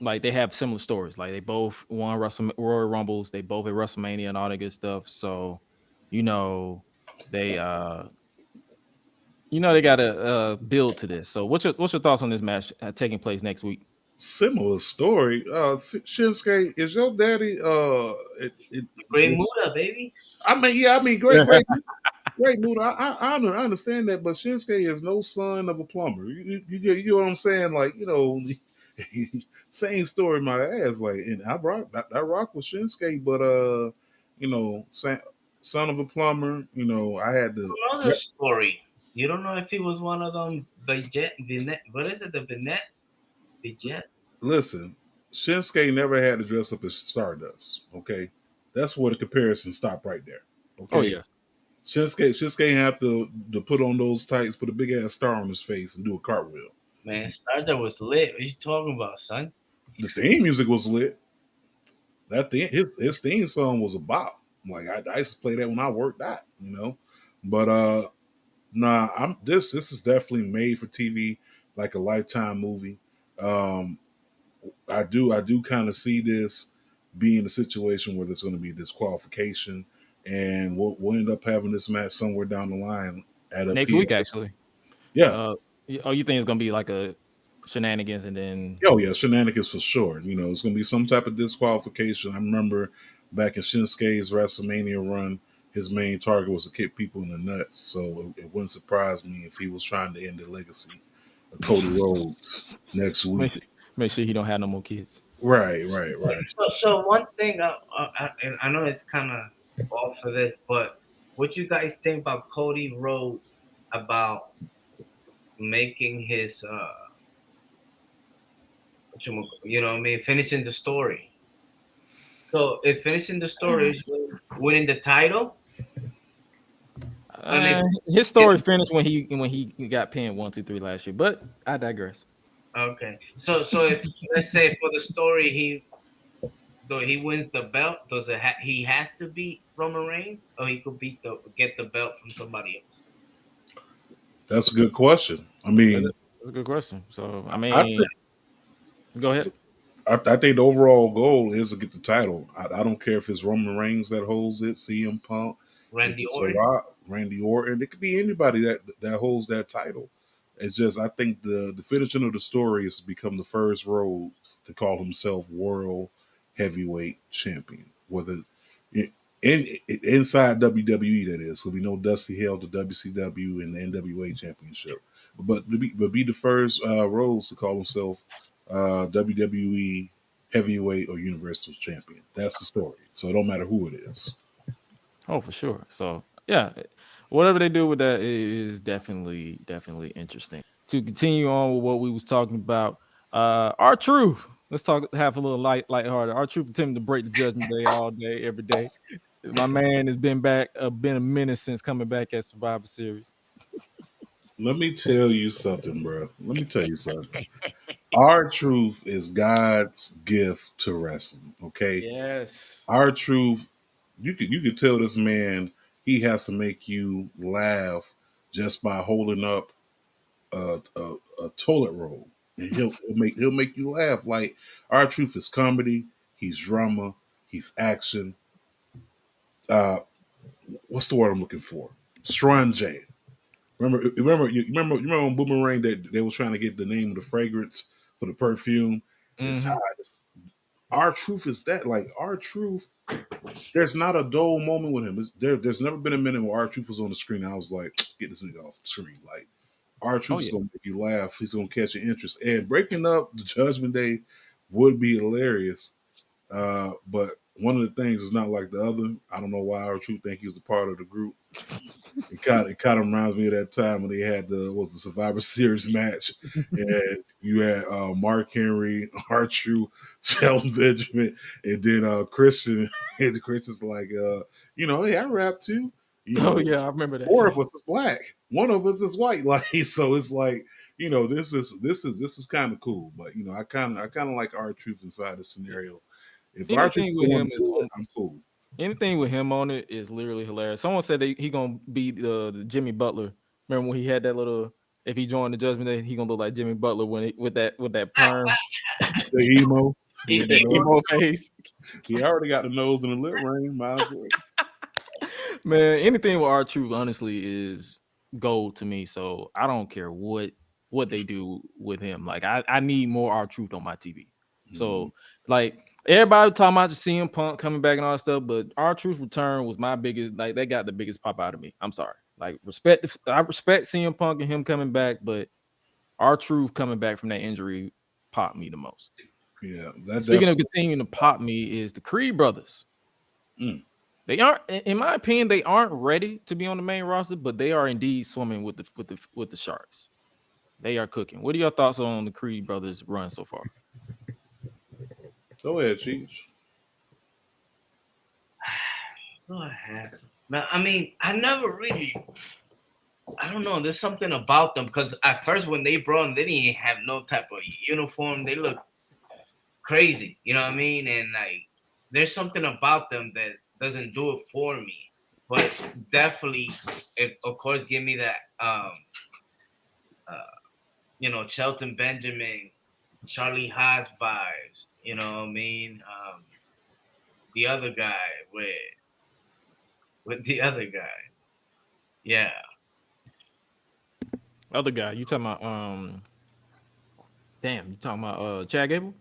like they have similar stories. Like they both won Royal Rumbles, they both at WrestleMania and all that good stuff. So, you know, they they gotta build to this. So what's your thoughts on this match taking place next week? Similar story. Shinsuke, is your daddy? Great Muda, baby. I mean, yeah, I mean, great mood. I understand that, but Shinsuke is no son of a plumber. You know what I'm saying? Like, same story my ass. Like, and I rock with Shinsuke, but son of a plumber. I had to. You know the story. You don't know if he was one of them Vignette. What is it? The Vignette? Listen, Shinsuke never had to dress up as Stardust. Okay, that's where the comparison stopped right there. Oh Okay, yeah. Shinsuke have to put on those tights, put a big ass star on his face, and do a cartwheel. Man, Starter was lit. What you talking about, son? The theme music was lit. His theme song was a bop. Like I used to play that when I worked out. But nah, this is definitely made for TV, like a Lifetime movie. Um, I do kind of see this being a situation where there's going to be disqualification, and we'll end up having this match somewhere down the line at a Next P. week actually. Yeah. Uh you think it's gonna be like a shenanigans and then Oh yeah, shenanigans for sure. It's going to be some type of disqualification. I remember back in Shinsuke's WrestleMania run, his main target was to kick people in the nuts. So it wouldn't surprise me if he was trying to end the legacy of Cody Rhodes next make week. sure, make sure he don't have no more kids. Right, right, right. So one thing, and I know it's kind of off for this, but what you guys think about Cody Rhodes about making his, what I mean, finishing the story? So if finishing the story is winning the title, and His story finished when he got pinned 1, 2, 3 last year, but I digress. okay, so if let's say for the story though he wins the belt, he has to beat Roman Reigns, or he could get the belt from somebody else? That's a good question. I That's mean, a good question. So I I mean, go ahead. I think the overall goal is to get the title. I don't care if it's Roman Reigns that holds it, CM Punk, if Randy it's a Orton. Rock, Randy Orton. It could be anybody that holds that title. It's just I think the finishing of the story is to become the first Rhodes to call himself World Heavyweight Champion. Whether inside WWE that is, so we know Dusty held the WCW and the NWA Championship, but be the first Rhodes to call himself WWE Heavyweight or Universal Champion. That's the story. So it don't matter who it is. Oh, for sure. So yeah, whatever they do with that is definitely interesting. To continue on with what we was talking about, our truth. Let's have a little lighthearted. Our truth attempting to break the judgment day all day, every day. My man has been back, been a minute since coming back at Survivor Series. Let me tell you something, bro. Let me tell you something. R-Truth is God's gift to wrestling. Okay, Yes. R-Truth, you could tell this man he has to make you laugh just by holding up a toilet roll, and he'll make you laugh. Like R-Truth is comedy, he's drama, he's action. Uh, what's the word I'm looking for? Strange. Remember on Boomerang that they was trying to get the name of the fragrance for the perfume. It's Mhm. R-Truth is that, like R-Truth. There's not a dull moment with him. There's never been a minute where R-Truth was on the screen and I was like, get this nigga off the screen. Like Oh R-Truth is yeah. gonna make you laugh. He's gonna catch your interest. And breaking up the Judgment Day would be hilarious. But one of the things is not like the other. I don't know why R-Truth think he was a part of the group. It kind of reminds me of that time when they had the Survivor Series match, and you had Mark Henry, R-Truth, Shelton Benjamin, and then Christian. And Christian's like, hey, I rap too. You Oh know, yeah, I remember that. four of us is black, one of us is white. Like, so it's like, this is kind of cool. But I kind of like R-Truth inside the scenario. If R-Truth Anything with don't want him to is do it, on. I'm cool. Anything with him on it is literally hilarious. Someone said he gonna be the Jimmy Butler. Remember when he had that little? If he joined the Judgment Day, he gonna look like Jimmy Butler with that perm, The emo. He- With the he- nose. emo face. He already got the nose and the lip ring. Might as well. Man, anything with R-Truth honestly is gold to me. So I don't care what they do with him. Like I need more R-Truth on my TV. So like everybody talking about the CM Punk coming back and all that stuff, but R-Truth return was my biggest. Like they got the biggest pop out of me. I'm sorry. Like I respect CM Punk and him coming back, but R-Truth coming back from that injury popped me the most. Yeah, that Speaking of definitely. continuing to pop me is the Creed brothers. Mm. They aren't, in my opinion, they aren't ready to be on the main roster, but they are indeed swimming with the sharks. They are cooking. What are your thoughts on the Creed brothers' run so far? Go ahead, Cheech. Oh, I have to. Man, I mean, I never really. I don't know. There's something about them because at first when they brought them, they didn't have no type of uniform. They look crazy, you know what I mean? And like, there's something about them that doesn't do it for me. But definitely, of course, give me that, Shelton Benjamin, Charlie Haas vibes. You know what I mean? The other guy with the other guy, yeah. Other guy, you talking about damn, you talking about Chad Gable?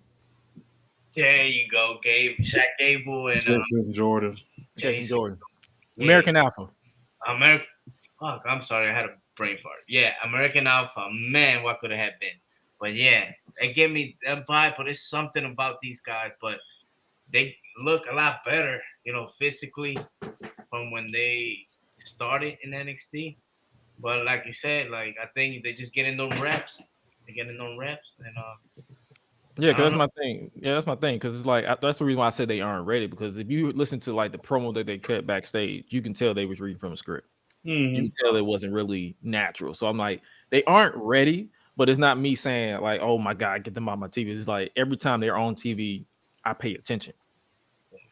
There you go, Shaq Gable, and Justin Jordan. Jason Jordan. yeah, American Alpha. American. Fuck, I'm sorry, I had a brain fart. Yeah, American Alpha. Man, what could it have been? But yeah, it gave me that vibe. But there's something about these guys. But they look a lot better, physically from when they started in NXT. But like you said, like I think they just getting those reps. They're getting those reps, and Yeah, I don't because that's know. my thing. Yeah, that's my thing. Because it's like that's the reason why I said they aren't ready. Because if you listen to like the promo that they cut backstage, you can tell they was reading from a script. You can tell it wasn't really natural. So I'm like, they aren't ready, but it's not me saying like, oh my God, get them on my TV. It's like every time they're on TV, I pay attention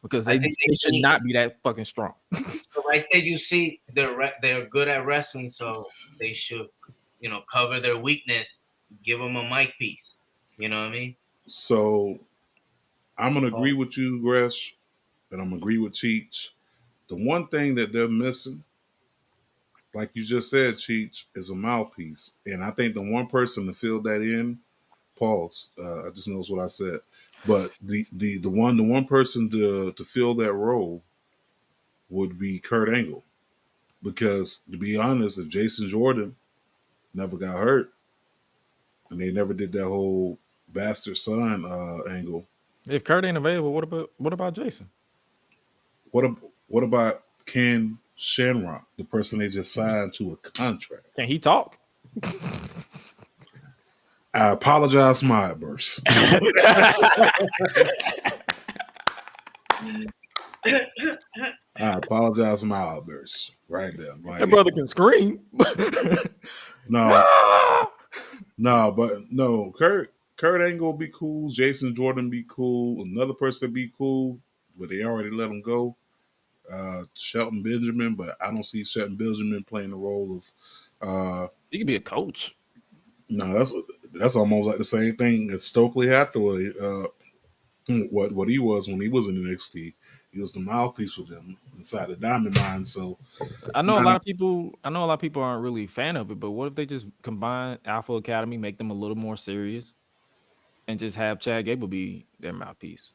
because I they think should not be that fucking strong. so right there, you see they're good at wrestling, so they should, cover their weakness, give them a mic piece. You know what I mean? So I'm gonna agree Oh, with you, Gresh, and I'm gonna agree with Cheech. The one thing that they're missing, like you just said, Cheech, is a mouthpiece. And I think the one person to fill that in, pause. I just knows what I said. But the one person to fill that role would be Kurt Angle. Because to be honest, if Jason Jordan never got hurt and they never did that whole bastard son angle, If Kurt ain't available, what about Jason? what what about Ken Shamrock, the person they just signed to a contract? Can he talk? I apologize, my outburst. I apologize for my outbursts right there. That Like, brother can scream. no, Ah! no, but no, Kurt Angle be cool. Jason Jordan be cool. Another person be cool, but they already let him go. Shelton Benjamin, but I don't see Shelton Benjamin playing the role of. He could be a coach. No, that's almost like the same thing as Stokely Hathaway. What he was when he was in NXT, he was the mouthpiece for them inside the Diamond Mine. So I know a now, lot of people. I know a lot of people aren't really a fan of it, but what if they just combine Alpha Academy, make them a little more serious, and just have Chad Gable be their mouthpiece?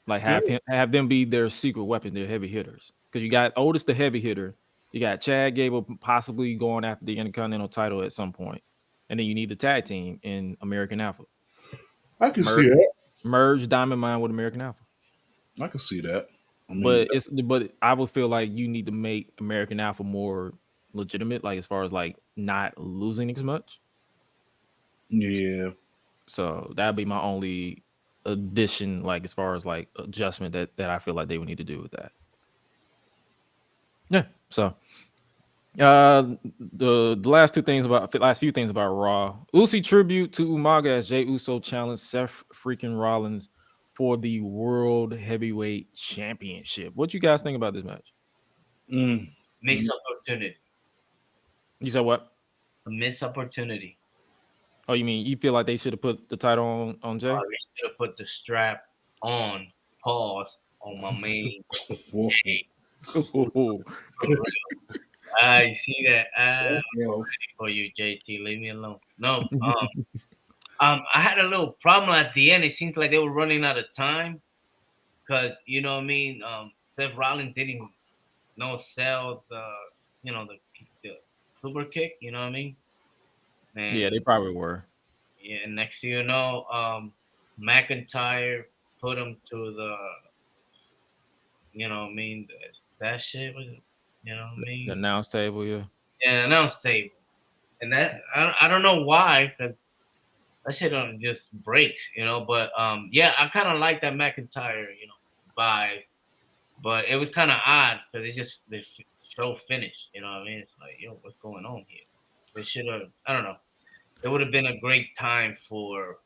Like have them be their secret weapon, their heavy hitters. Because you got Otis the heavy hitter, you got Chad Gable possibly going after the Intercontinental title at some point, and then you need the tag team in American Alpha. I can see that. Merge Diamond Mine with American Alpha. I can see that. I mean, But I would feel like you need to make American Alpha more legitimate, like as far as like not losing as much. yeah, So that'd be my only addition, like as far as like adjustment that I feel like they would need to do with that. Yeah. So the last few things about Raw. Uzi tribute to Umaga as Jey Uso challenged Seth freaking Rollins for the World Heavyweight Championship. What you guys think about this match? Missed opportunity. You said what? A missed opportunity. Oh, you mean you feel like they should have put the title on Jay? They should have put the strap on pause on my main. I see that. Ready for you, JT. Leave me alone. No. I had a little problem at the end. It seems like they were running out of time because you know what I mean. Seth Rollins didn't sell the super kick. You know what I mean? And, yeah, they probably were. Yeah, and next thing you know, McIntyre put him to the, you know what I mean, that shit was, you know what I mean? The announce table, yeah. Yeah, announce table. And that, I don't know why, because that shit just breaks, you know, but yeah, I kind of like that McIntyre, vibe, but it was kind of odd because the show finished, you know what I mean? It's like, yo, what's going on here? They should have, I don't know. It would have been a great time for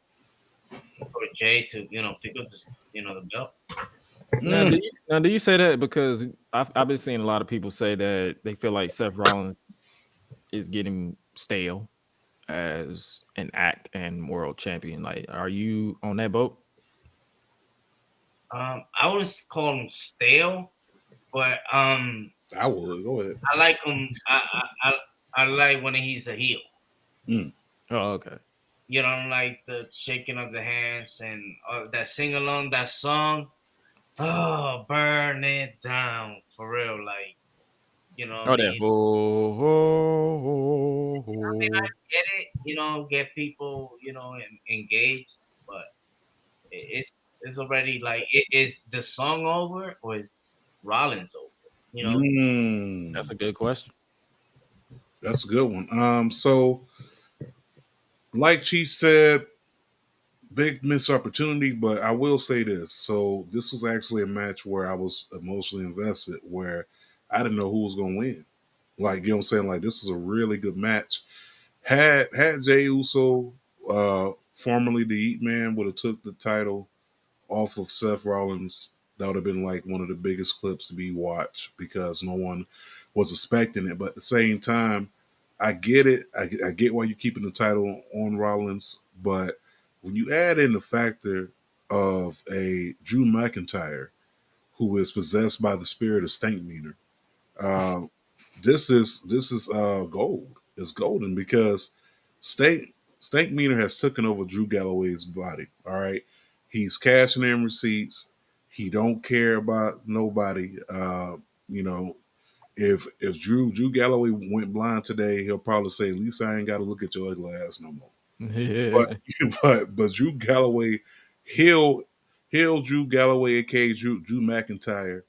Jay to, pick up the belt. Now, do you say that because I've been seeing a lot of people say that they feel like Seth Rollins is getting stale as an act and world champion? Like, are you on that boat? I wouldn't call him stale, but I would go ahead. I like him. I like when he's a heel. Oh, okay. You know, like the shaking of the hands and that sing along that song. Oh, burn it down for real, like Oh, that. I mean, I get it, get people, engaged, but it's already like, is the song over or is Rollins over? That's a good question. That's a good one. So, like Chief said, big missed opportunity, but I will say this. So, this was actually a match where I was emotionally invested, where I didn't know who was going to win. Like, you know what I'm saying? Like, this is a really good match. Had Jey Uso, formerly the Eat Man, would have took the title off of Seth Rollins, that would have been like one of the biggest clips to be watched because no one was expecting it. But at the same time, I get it. I get why you're keeping the title on Rollins, but when you add in the factor of a Drew McIntyre who is possessed by the spirit of Stank Meaner, uh, this is gold. It's golden because Stank Meaner has taken over Drew Galloway's body. All right, he's cashing in receipts. He don't care about nobody. You know, if Drew Galloway went blind today, he'll probably say, "At least I ain't got to look at your ugly ass no more." Yeah. But Drew Galloway, he'll Drew Galloway, aka Drew McIntyre.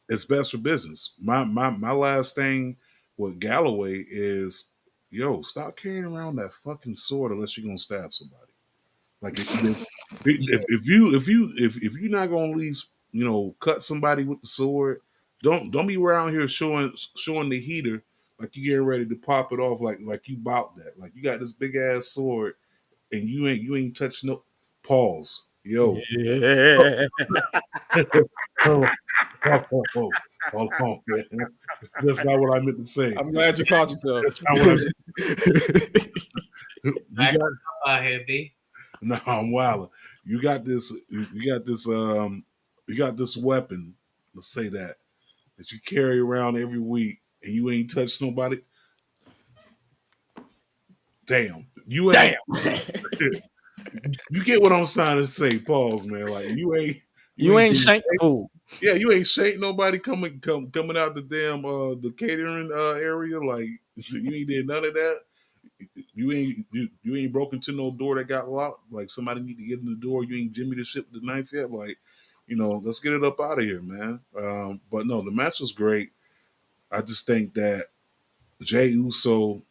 It's best for business. My last thing with Galloway is, yo, stop carrying around that fucking sword unless you're gonna stab somebody. Like if you're not gonna at least cut somebody with the sword. Don't be around here showing the heater like you getting ready to pop it off like you bought that. Like you got this big ass sword and you ain't touch no pause. Yo. Yeah. Oh, hold on, man. That's not what I meant to say. I'm glad you caught yourself. That's not what I meant. You got out here, B. no, I'm wilding. You got this. You got this. You got this weapon. Let's say that you carry around every week, and you ain't touched nobody. Damn, you ain't. You get what I'm trying to say. Pause, man. Like you ain't shanked food. Yeah, you ain't shake nobody coming out the damn the catering area. Like you ain't did none of that. You ain't broken to no door that got locked. Like somebody need to get in the door. You ain't Jimmy the ship the knife yet. Like, let's get it up out of here, man. But no, the match was great. I just think that Jey Uso,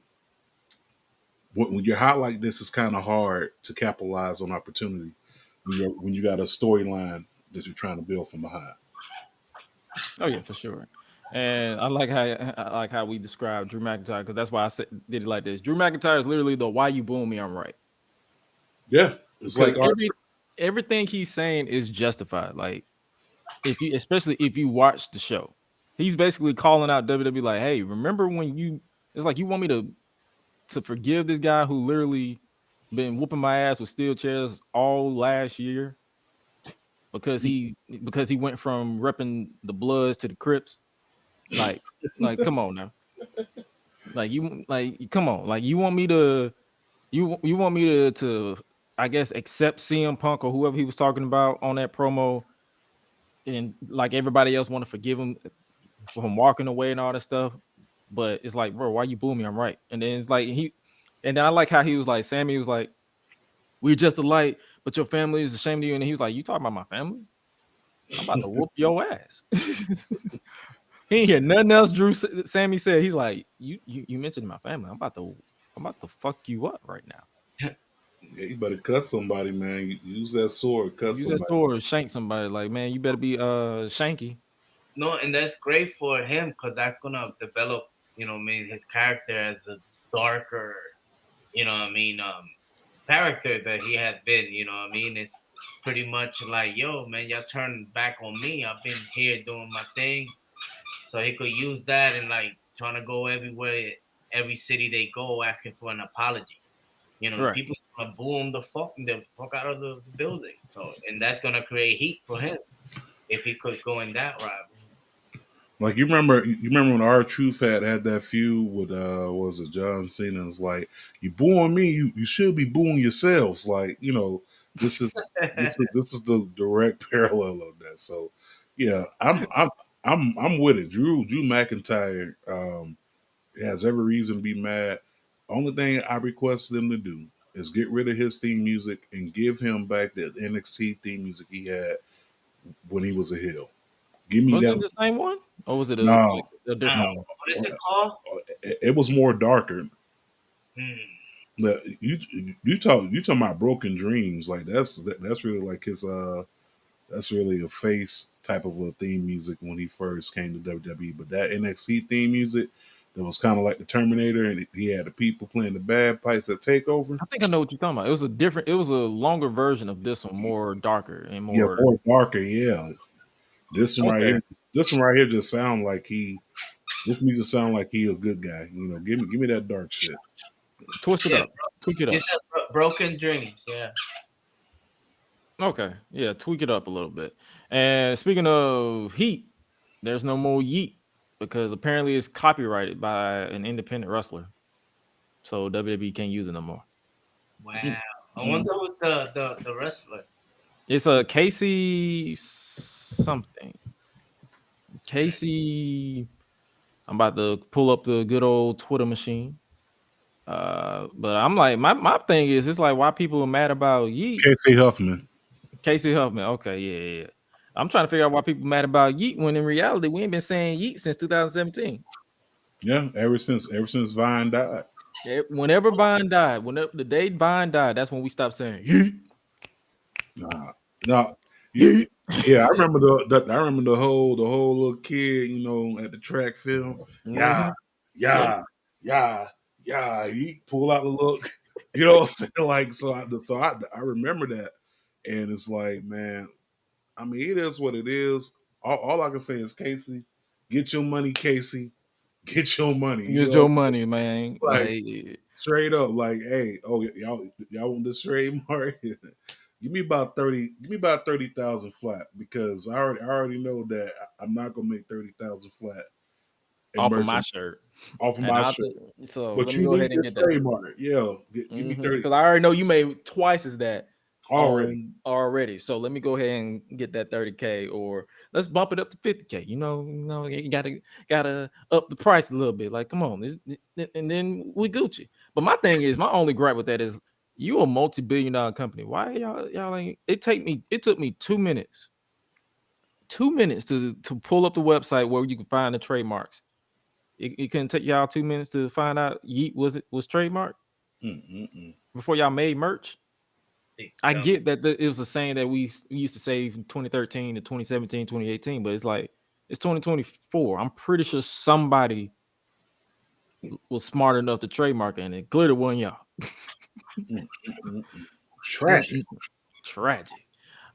when you're hot like this, it's kind of hard to capitalize on opportunity when you got a storyline that you're trying to build from behind. Oh yeah, for sure. And I like how we described Drew McIntyre because that's why I did it like this. Drew McIntyre is literally the "Why you booing me? I'm right." Yeah, it's like everything he's saying is justified. Like especially if you watch the show, he's basically calling out WWE like, "Hey, remember when you? It's like you want me to forgive this guy who literally been whooping my ass with steel chairs all last year because he went from repping the Bloods to the Crips." Like, come on now. Come on. Like, you want me to, I guess, accept CM Punk or whoever he was talking about on that promo, and like everybody else want to forgive him from walking away and all that stuff. But it's like, bro, why you boo me? I'm right. And then it's like and then I like how he was like, Sammy was like, we're just alike, but your family is ashamed of you. And he was like, you talking about my family? I'm about to whoop your ass. He ain't hear nothing else. Sammy said, he's like, you mentioned my family. I'm about to fuck you up right now. Yeah, you better cut somebody, man. Use that sword, Use that sword, shank somebody. Like, man, you better be shanky. No, and that's great for him because that's gonna develop, his character as a darker, character that he had been. It's pretty much like, yo, man, y'all turn back on me. I've been here doing my thing. So he could use that and like trying to go everywhere, every city they go, asking for an apology. Right. People gonna boo him the fuck out of the building. So, and that's gonna create heat for him if he could go in that route. Like you remember when R-Truth had that feud with what was it, John Cena? It's like, you booing me, you should be booing yourselves. Like, this is this is the direct parallel of that. So yeah, I'm with it. Drew McIntyre has every reason to be mad. Only thing I requested him to do is get rid of his theme music and give him back the NXT theme music he had when he was a heel. Give me Was that. it the same one? Or was it a different one? What is it called? It was more darker. Hmm. You talking about Broken Dreams. Like that's really like his that's really a face type of a theme music when he first came to WWE. But that NXT theme music that was kind of like the Terminator, and he had the people playing the bagpipes at Takeover. I think I know what you're talking about. It was a longer version of this one, more darker and more darker. Yeah, this one right here just sound like this music sound like he a good guy. Give me that dark shit. Twist it up, tweak it up. It's Broken Dreams. Yeah. Okay, yeah, tweak it up a little bit. And speaking of heat, there's no more yeet because apparently it's copyrighted by an independent wrestler, so WWE can't use it no more. Wow. I wonder who's the wrestler. It's a Casey something. Casey, I'm about to pull up the good old Twitter machine. But I'm like, my thing is, it's like, why people are mad about Yeet? Casey Huffman. Okay, yeah. I'm trying to figure out why people are mad about Yeet when in reality we ain't been saying Yeet since 2017. Yeah, ever since Vine died. Whenever Vine died, whenever the day Vine died, that's when we stopped saying Yeet. Nah. Yeah, I remember the whole little kid, at the track film. Yeah, Mhm. yeah, yeah, yeah. He pull out the look, you know what I'm saying? Like, I remember that, and it's like, man, I mean, it is what it is. All I can say is, Casey, get your money, Casey, get your money. You Get know, your money, man. like Like, straight up, like, hey, y'all want this trademark? Give me about 30. Give me about 30,000 flat, because I already know that I'm not gonna make 30,000 flat in off of my merchandise shirt. off of And my I shirt. think so. But Let me you go need ahead and this get that. trademark. Yeah, give me 30 Because I already know you made twice as that already. on already. So let me go ahead and get that 30K, or let's bump it up to 50K. You gotta up the price a little bit. Like, come on, and then we Gucci. But my thing is, my only gripe with that is, you a multi-billion-dollar company. Why y'all ain't? It took me 2 minutes, 2 minutes to pull up the website where you can find the trademarks. It couldn't take y'all 2 minutes to find out Yeet was trademarked Mm-mm-mm. before y'all made merch. I Yeah. get that it was a saying that we used to say from 2013 to 2017, 2018, but it's like it's 2024. I'm pretty sure somebody was smart enough to trademark it, and it clearly wasn't y'all. Mm-mm-mm. Mm, Tragic. mm, Tragic.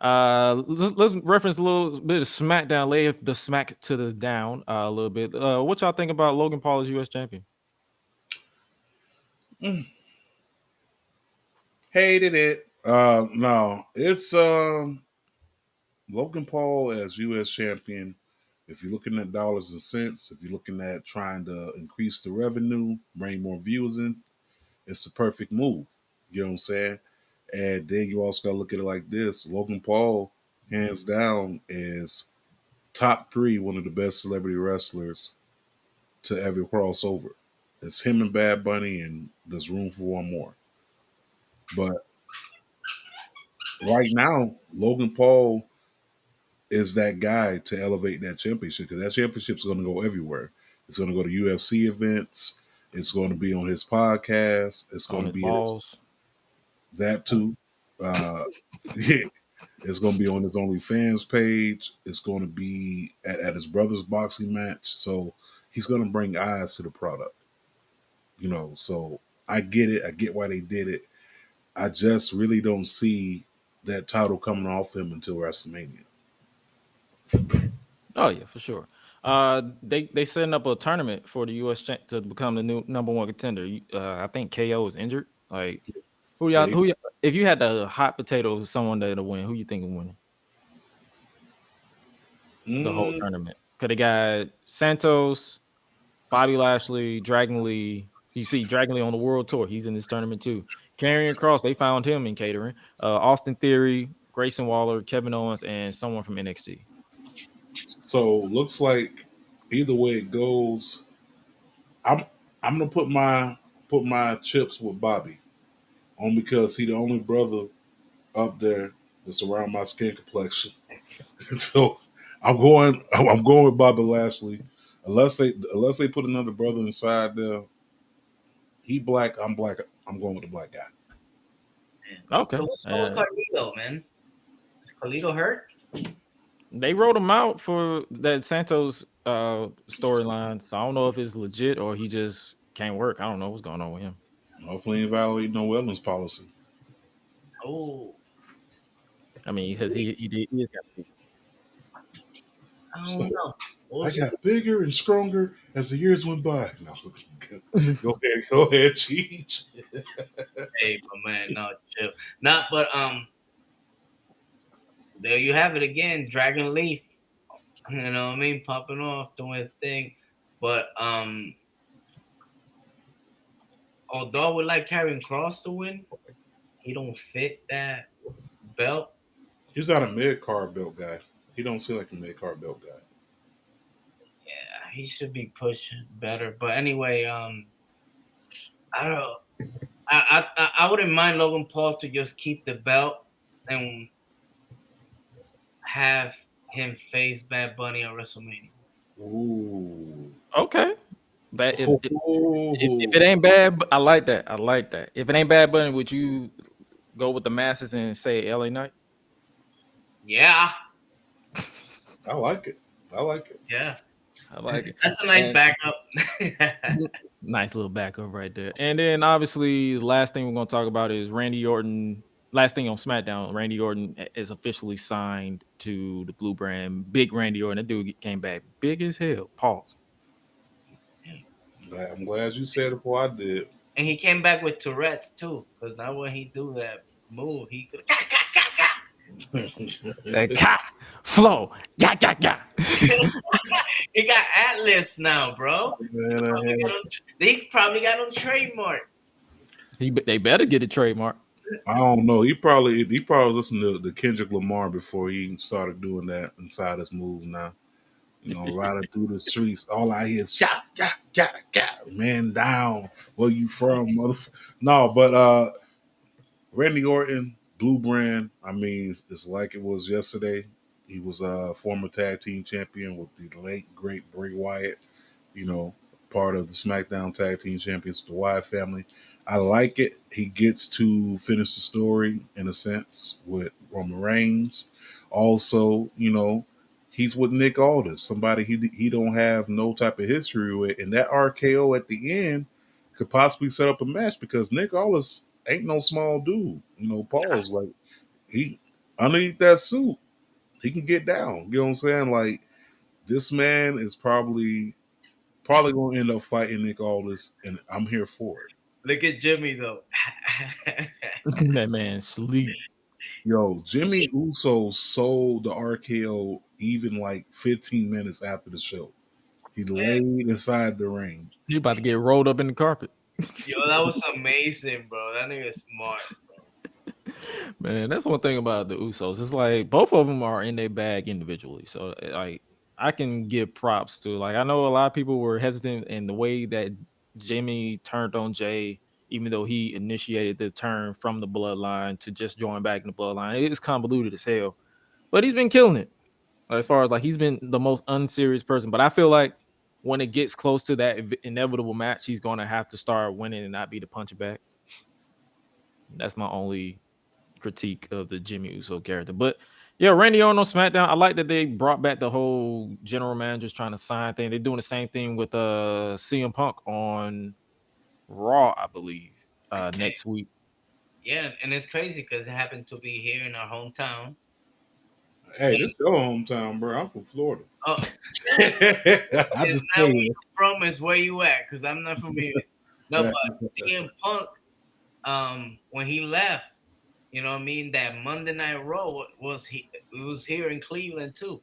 Let's reference a little bit of SmackDown, lay the smack to the down a little bit. What y'all think about Logan Paul as U.S. champion? Mm. Hated it. No, it's Logan Paul as U.S. champion. If you're looking at dollars and cents, if you're looking at trying to increase the revenue, bring more views in, it's the perfect move. You know what I'm saying? And then you also got to look at it like this: Logan Paul, hands down, is top three, one of the best celebrity wrestlers to ever cross over. It's him and Bad Bunny, and there's room for one more. But right now, Logan Paul is that guy to elevate that championship, because that championship is going to go everywhere. It's going to go to UFC events. It's going to be on his podcast. It's going On to his be at balls. that too. Uh, yeah, it's going to be on his OnlyFans page. It's going to be at his brother's boxing match. So he's going to bring eyes to the product. So I get it. I get why they did it. I just really don't see that title coming off him until WrestleMania. Oh yeah, for sure. They setting up a tournament for the to become the new number one contender. I think KO is injured. Like, Yeah. if you had the hot potato of someone that to win, who you think is winning the whole Mm, tournament? Cause they got Santos, Bobby Lashley, Dragon Lee. You see Dragon Lee on the world tour. He's in this tournament too. Karrion Cross, they found him in catering. Austin Theory, Grayson Waller, Kevin Owens, and someone from NXT. so looks like either way it goes, I'm I'm gonna put my chips with Bobby, only because he the only brother up there that's around my skin complexion. So I'm going with Bobby Lashley, unless they put another brother inside there. He black, I'm black. I'm going with the black guy. Okay. So what's going with Carlito, man? Is Carlito hurt? They wrote him out for that Santos storyline. So I don't know if it's legit or he just can't work. I don't know what's going on with him. Hopefully, he ain't violating no wellness policy. Oh, I mean, because he is got to be. I So don't know. We'll I see. got bigger and stronger as the years went by. No, go ahead, Cheech. Hey, but man, no, chill. Not, but there you have it again, Dragon Leaf. You know what I mean? Popping off, doing his thing. But although I would like Karrion Cross to win, he don't fit that belt. He's not a mid card belt guy. He don't seem like a mid card belt guy. Yeah, he should be pushed better. But anyway, I don't know. I wouldn't mind Logan Paul to just keep the belt and have him face Bad Bunny on WrestleMania. Ooh. Okay. But if it Ooh. ain't bad, I like that. I like that. If it ain't bad, Bunny, would you go with the masses and say LA Knight? Yeah, I like it. I like it. yeah. I like it. That's a nice And backup. nice little backup right there. And then obviously, the last thing we're gonna talk about is Randy Orton. Last thing on SmackDown, Randy Orton is officially signed to the Blue Brand. Big Randy Orton. That dude came back big as hell. Pause. I'm glad you said it before I did. And he came back with Tourette's too, because now when he do that move, he could. That cat flow. Yeah, yeah, yeah. He got ad libs now, bro. Man, I had They probably got him trademark. They better get a trademark. I don't know. He probably listened to Kendrick Lamar before he started doing that inside his move now. Riding through the streets, all I hear is shot, man down. Where you from, motherfucker? No, but Randy Orton, Blue Brand. I mean, it's like it was yesterday. He was a former tag team champion with the late great Bray Wyatt. You know, part of the SmackDown Tag Team Champions, the Wyatt family. I like it. He gets to finish the story in a sense with Roman Reigns. Also, he's with Nick Aldis, somebody he don't have no type of history with, and that RKO at the end could possibly set up a match because Nick Aldis ain't no small dude. Paul's like he underneath that suit, he can get down. You know what I'm saying? Like this man is probably gonna end up fighting Nick Aldis, and I'm here for it. Look at Jimmy though. That man sleep. Yo, Jimmy Uso sold the RKO even like 15 minutes after the show. He laid inside the ring. You about to get rolled up in the carpet. Yo, that was amazing, bro. That nigga is smart. Man, that's one thing about the Usos. It's like both of them are in their bag individually. So like I can give props to like I know a lot of people were hesitant in the way that Jimmy turned on Jay, even though he initiated the turn from the bloodline to just join back in the bloodline. It's convoluted as hell. But he's been killing it. As far as like he's been the most unserious person. But I feel like when it gets close to that inevitable match, he's gonna have to start winning and not be the puncher back. That's my only critique of the Jimmy Uso character. But yeah, Randy Orton on SmackDown. I like that they brought back the whole general managers trying to sign thing. They're doing the same thing with CM Punk on Raw, I believe, next week. Yeah, and it's crazy because it happens to be here in our hometown. Hey, this your hometown, bro. I'm from Florida. Oh, I it's just not where saying. you're from, it's where you at, because I'm not from here. No, but CM Punk, when he left, you know what I mean, that Monday Night Raw was here in Cleveland too.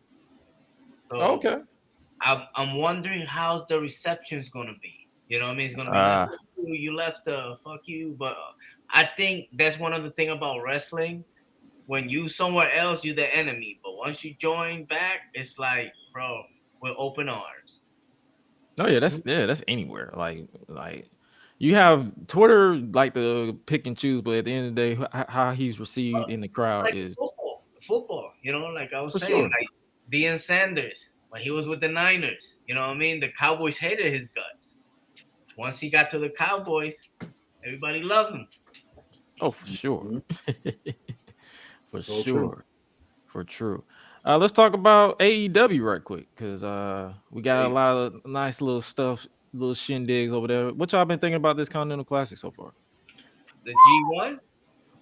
So Okay. I'm wondering how's the reception's gonna be. You know what I mean? It's gonna be like, "Ooh, you left, fuck you." But I think that's one of the thing about wrestling. When you somewhere else, you're the enemy. But once you join back, it's like, bro, with open arms. Oh yeah, that's anywhere. Like you have Twitter like to pick and choose, but at the end of the day, how he's received in the crowd Like is football. You know, like I was for saying, sure. like Deion Sanders when he was with the Niners. You know what I mean? The Cowboys hated his guts. Once he got to the Cowboys, everybody loved him. Oh, for sure. For So sure. true. For true. Let's talk about AEW right quick because we got a lot of nice little stuff, little shindigs over there. What y'all been thinking about this Continental Classic so far? The G1.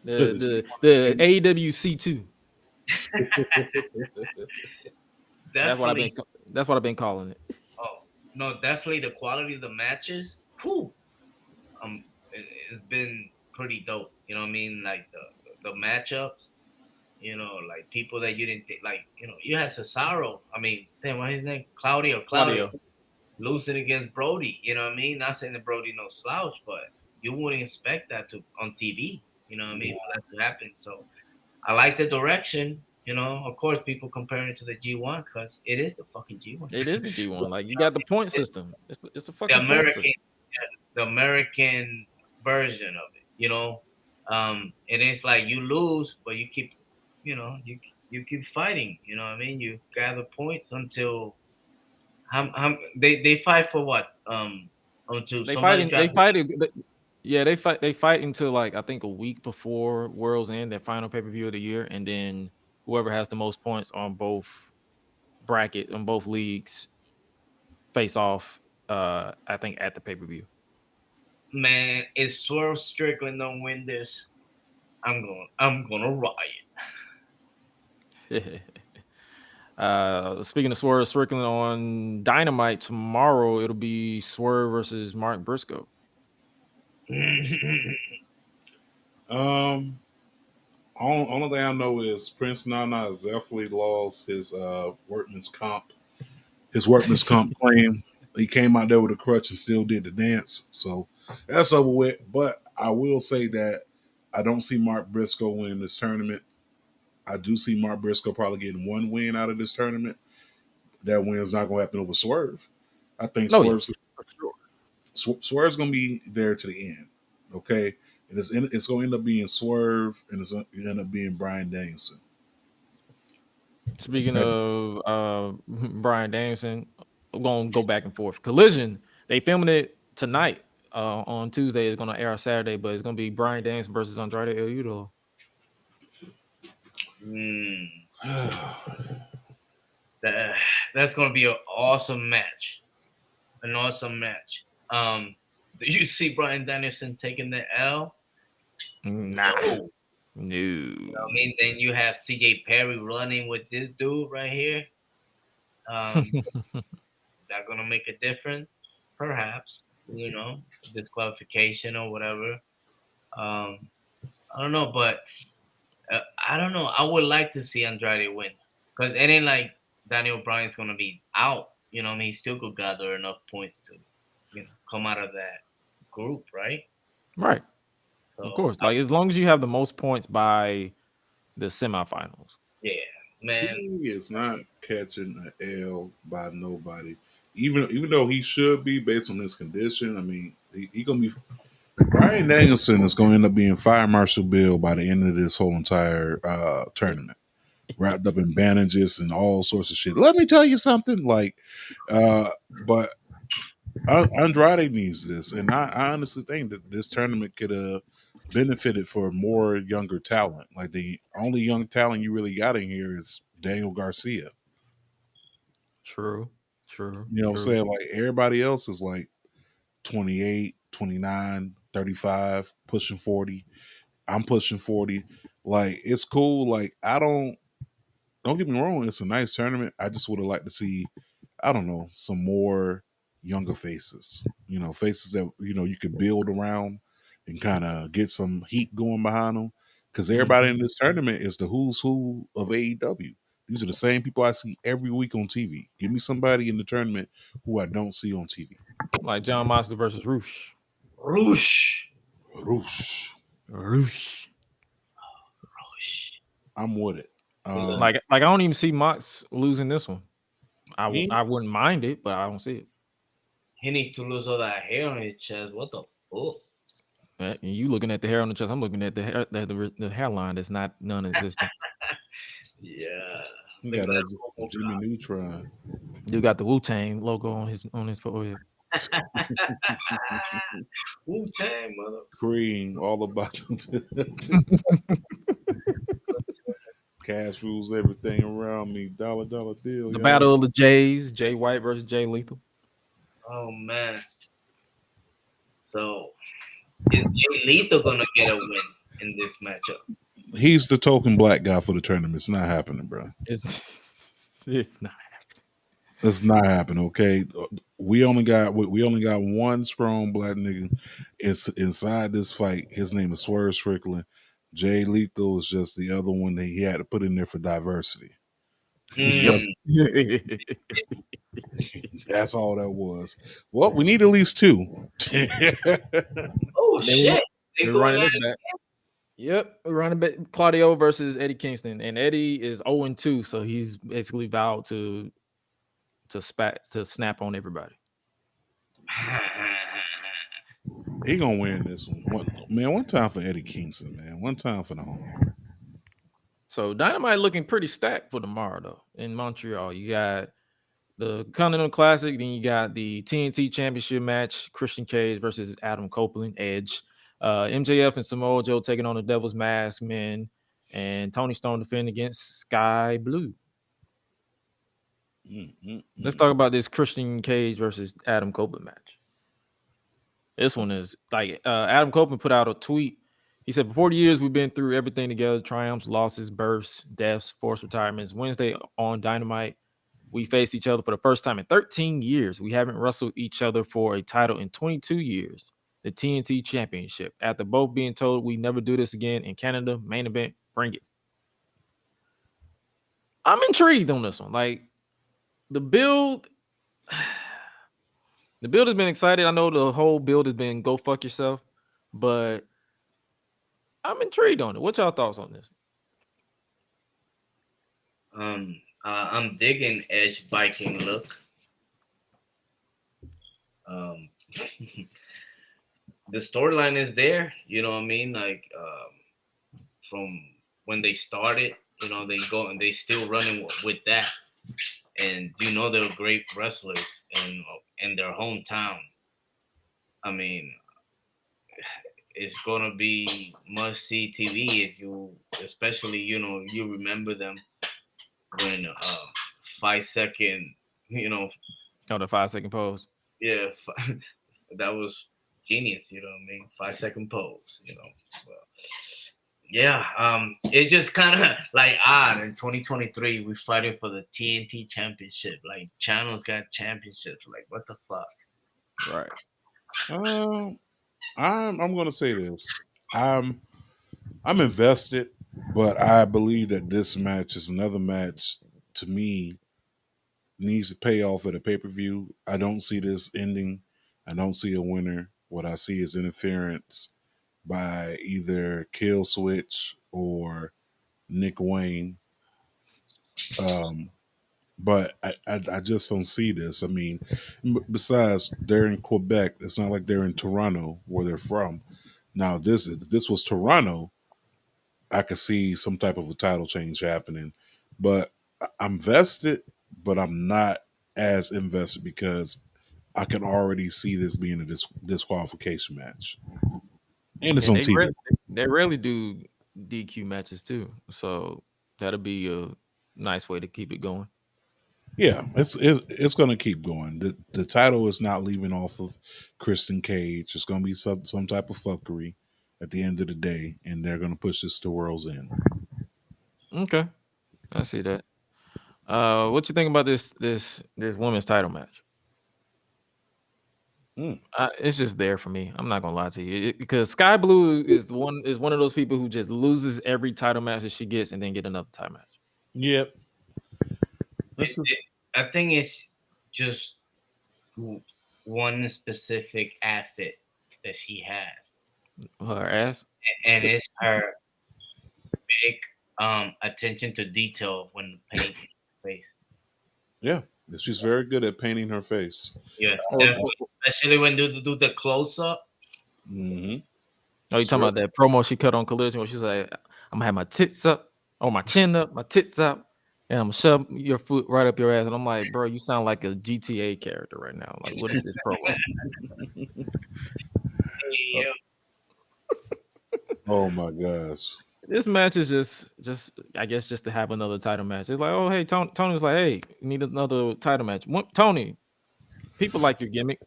The AEW C2. Definitely. That's what I've been calling it. Oh no, definitely the quality of the matches. Whew, it's been pretty dope. You know what I mean? Like the matchups. You know, like people that you didn't think. Like you had Cesaro. I mean, damn, what's his name? Claudio. Losing against Brody. You know what I mean? Not saying that Brody no slouch, but you wouldn't expect that to on TV. You know what I mean? For that to happen. So I like the direction. You know, of course, people comparing it to the G1 because it is the fucking G1. It is the G1. Like you got the point system. It's a The fucking point system. American version of it. You know, and it's like you lose, but you keep, you keep fighting. You know what I mean? You gather points until they fight for what? Until somebody They drops. fight. Yeah, they fight until like I think a week before World's End, their final pay per view of the year, and then whoever has the most points on both leagues face off. I think at the pay-per-view. Man, if Swerve Strickland don't win this, I'm gonna riot. Speaking of Swerve Strickland on Dynamite tomorrow, it'll be Swerve versus Mark Briscoe. Only thing I know is Prince Nana has definitely lost his workman's comp claim. He came out there with a crutch and still did the dance, so that's over with. But I will say that I don't see Mark Briscoe winning this tournament. I do see Mark Briscoe probably getting one win out of this tournament. That win is not going to happen over Swerve. I think Swerve's going to be there to the end. Okay, and it's going to end up being Swerve, and it's going to end up being Bryan Danielson. Speaking of Bryan Danielson, we're going to go back and forth. Collision, they filming it tonight on Tuesday. It's going to air Saturday, but it's going to be Bryan Danielson versus Andrade El Idolo. That's going to be an awesome match. Do you see Bryan Danielson taking the L? Nah. No. You know what I mean? Then you have CJ Perry running with this dude right here. That gonna make a difference, perhaps. You know, disqualification or whatever. I don't know, but I don't know. I would like to see Andrade win because it ain't like Daniel Bryan's gonna be out. You know, what I mean, he still could gather enough points to, come out of that group, right? Right. So, of course, like as long as you have the most points by the semifinals. Yeah, man. He is not catching an L by nobody. Even though he should be based on his condition. I mean, he gonna be. Bryan Danielson is going to end up being Fire Marshal Bill by the end of this whole entire tournament, wrapped up in bandages and all sorts of shit. Let me tell you something, but Andrade needs this, and I honestly think that this tournament could have benefited for more younger talent. Like the only young talent you really got in here is Daniel Garcia. True. You know what I'm saying? Like everybody else is like 28, 29, 35, pushing 40. I'm pushing 40. Like it's cool. Like don't get me wrong, it's a nice tournament. I just would have liked to see, I don't know, some more younger faces. You know, faces that you could build around and kind of get some heat going behind them. Because everybody in this tournament is the who's who of AEW. These are the same people I see every week on TV. Give me somebody in the tournament who I don't see on TV. Like John Moxley versus Roosh. I'm with it. Like I don't even see Mox losing this one. I wouldn't mind it, but I don't see it. He needs to lose all that hair on his chest. What the fuck? And you looking at the hair on the chest? I'm looking at the hair, the hairline that's not non-existent. Yeah, he got Jimmy Neutron. You got the Wu-Tang logo on his forehead. Wu-Tang, mother. Cream, all about cash rules everything around me. Dollar bill. The battle of the Jays, Jay White versus Jay Lethal. Oh man. So is Jay Lethal gonna get a win in this matchup? He's the token black guy for the tournament. It's not happening, bro. It's not happening. It's not happening. Okay, we only got one strong black nigga inside this fight. His name is Swerve Strickland. Jay Lethal is just the other one that he had to put in there for diversity. That's all that was. Well, we need at least two. Oh shit! They're running this back. Yep, we're running back. Claudio versus Eddie Kingston, and Eddie is 0-2, so he's basically vowed to snap on everybody. He gonna win this one. One time for Eddie Kingston, man. One time for the home. So Dynamite looking pretty stacked for tomorrow, though. In Montreal, you got the Continental Classic, then you got the TNT Championship match, Christian Cage versus Adam Copeland, Edge. MJF and Samoa Joe taking on the Devil's Mask men. and Tony Storm defending against Sky Blue. Let's talk about this Christian Cage versus Adam Copeland match. This one is like Adam Copeland put out a tweet. He said, "For 40 years, we've been through everything together: triumphs, losses, births, deaths, forced retirements. Wednesday on Dynamite, we faced each other for the first time in 13 years. We haven't wrestled each other for a title in 22 years, the TNT Championship. After both being told we never do this again in Canada, main event, bring it." I'm intrigued on this one. Like the build has been excited. I know the whole build has been go fuck yourself, but I'm intrigued on it. What y'all thoughts on this? I'm digging Edge Viking look. The storyline is there, you know what I mean? Like from when they started, you know, they go and they still running with that, and you know they're great wrestlers in their hometown. I mean, it's gonna be must see TV if you, especially you know, you remember them when 5 second, you know, the 5 second pose. Yeah, that was genius. You know what I mean? 5 second pose. You know. Well, yeah. It just kind of like odd in 2023. We're fighting for the TNT Championship. Like channels got championships. Like what the fuck? Right. I'm gonna say this. I'm invested, but I believe that this match is another match to me needs to pay off at a pay-per-view. I don't see this ending. I don't see a winner. What I see is interference by either Kill Switch or Nick Wayne. But I just don't see this. I mean, besides they're in Quebec, it's not like they're in Toronto where they're from. Now this was Toronto, I could see some type of a title change happening. But I'm vested, but I'm not as invested because I can already see this being a disqualification match. And it's on TV. They rarely do DQ matches too. So that'll be a nice way to keep it going. Yeah, it's going to keep going. The title is not leaving off of Christian Cage. It's going to be some type of fuckery at the end of the day, and they're going to push this to World's End. Okay, I see that. What you think about this women's title match? It's just there for me. I'm not gonna lie to you because Sky Blue is one of those people who just loses every title match that she gets and then get another title match. Yep. I think it's just one specific asset that she has. Her ass, and it's her big attention to detail when painting her face. Yeah, she's very good at painting her face. Yes, especially when you do the close up. Mm-hmm. Oh, you talking about that promo she cut on Collision where she's like, "I'm gonna have my tits up, or my chin up, my tits up, and I'm gonna shove your foot right up your ass." And I'm like, bro, you sound like a GTA character right now. Like, what is this promo? Hey, oh my gosh. This match is just I guess just to have another title match. It's like, oh hey, Tony's like, hey, you need another title match. Tony, people like your gimmick.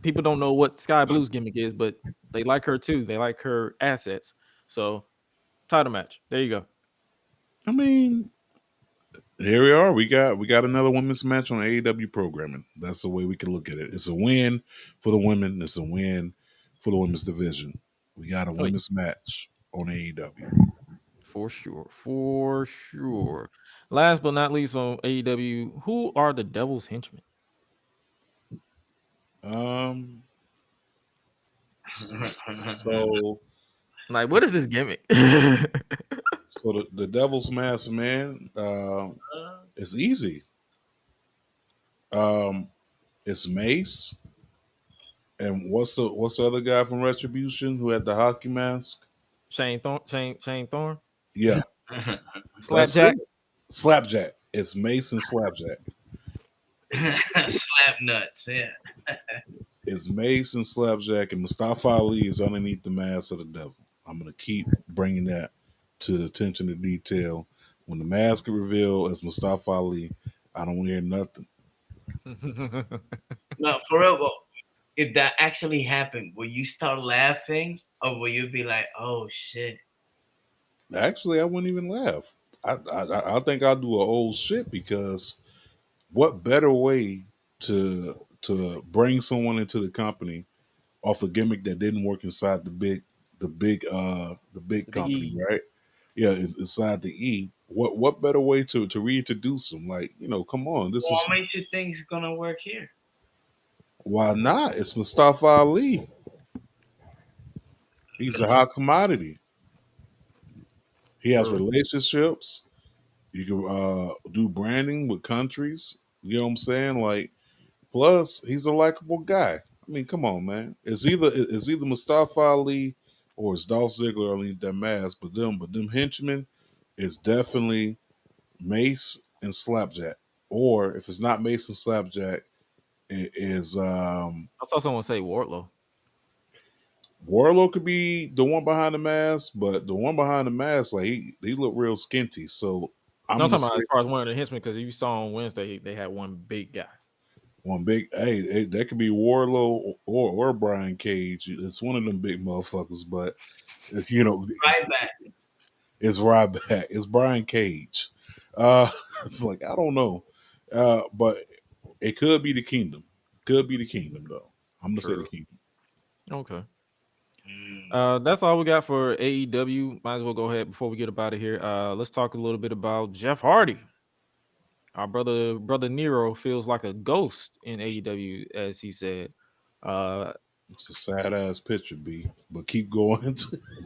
People don't know what Sky Blue's gimmick is, but they like her too. They like her assets. So, title match. There you go. I mean, here we are. We got another women's match on AEW programming. That's the way we can look at it. It's a win for the women. It's a win for the women's division. We got a women's match on AEW. For sure. Last but not least on AEW, who are the Devil's Henchmen? So like, what is this gimmick? So the Devil's Mask, man, it's easy. It's Mace, and what's the other guy from Retribution who had the hockey mask? Shane Thorne. Yeah, Slapjack. It's Mace and Slapjack. Slap nuts, yeah. It's Mace and Slapjack, and Mustafa Ali is underneath the mask of the devil. I'm gonna keep bringing that to attention to detail. When the mask is revealed as Mustafa Ali, I don't hear nothing. No, for real. But if that actually happened, will you start laughing, or will you be like, "Oh shit"? Actually, I wouldn't even laugh. I think I'll do a old shit because what better way to bring someone into the company off a gimmick that didn't work inside the big The Big company, E. right? Yeah, inside the E. What better way to reintroduce them? Like, come on, this What is makes you think it's gonna work here? why not? It's Mustafa Ali. He's a hot commodity. He has True. relationships. You can do branding with countries. You know what I'm saying? Like, plus he's a likable guy. I mean, come on, man. It's either Mustafa Ali or it's Dolph Ziggler underneath that mask. But them henchmen is definitely Mace and Slapjack. Or if it's not Mace and Slapjack, it is I saw someone say Wardlow. Warlow could be the one behind the mask, but the one behind the mask, like he looked real skinty. So I'm No, I'm gonna talking about say as far as one of the henchmen because you saw on Wednesday they had one big guy. one big. Hey, that could be Warlow or Brian Cage. It's one of them big motherfuckers, but you know, Right back. it's Ryback. It's Brian Cage. It's like I don't know, but it could be the Kingdom. Could be the Kingdom though. I'm gonna say the True. Kingdom. Okay. Mm. That's all we got for AEW. Might as well go ahead before we get up out of here. Let's talk a little bit about Jeff Hardy. Our brother Nero feels like a ghost in AEW, as he said. Uh, It's a sad ass picture, B. But keep going.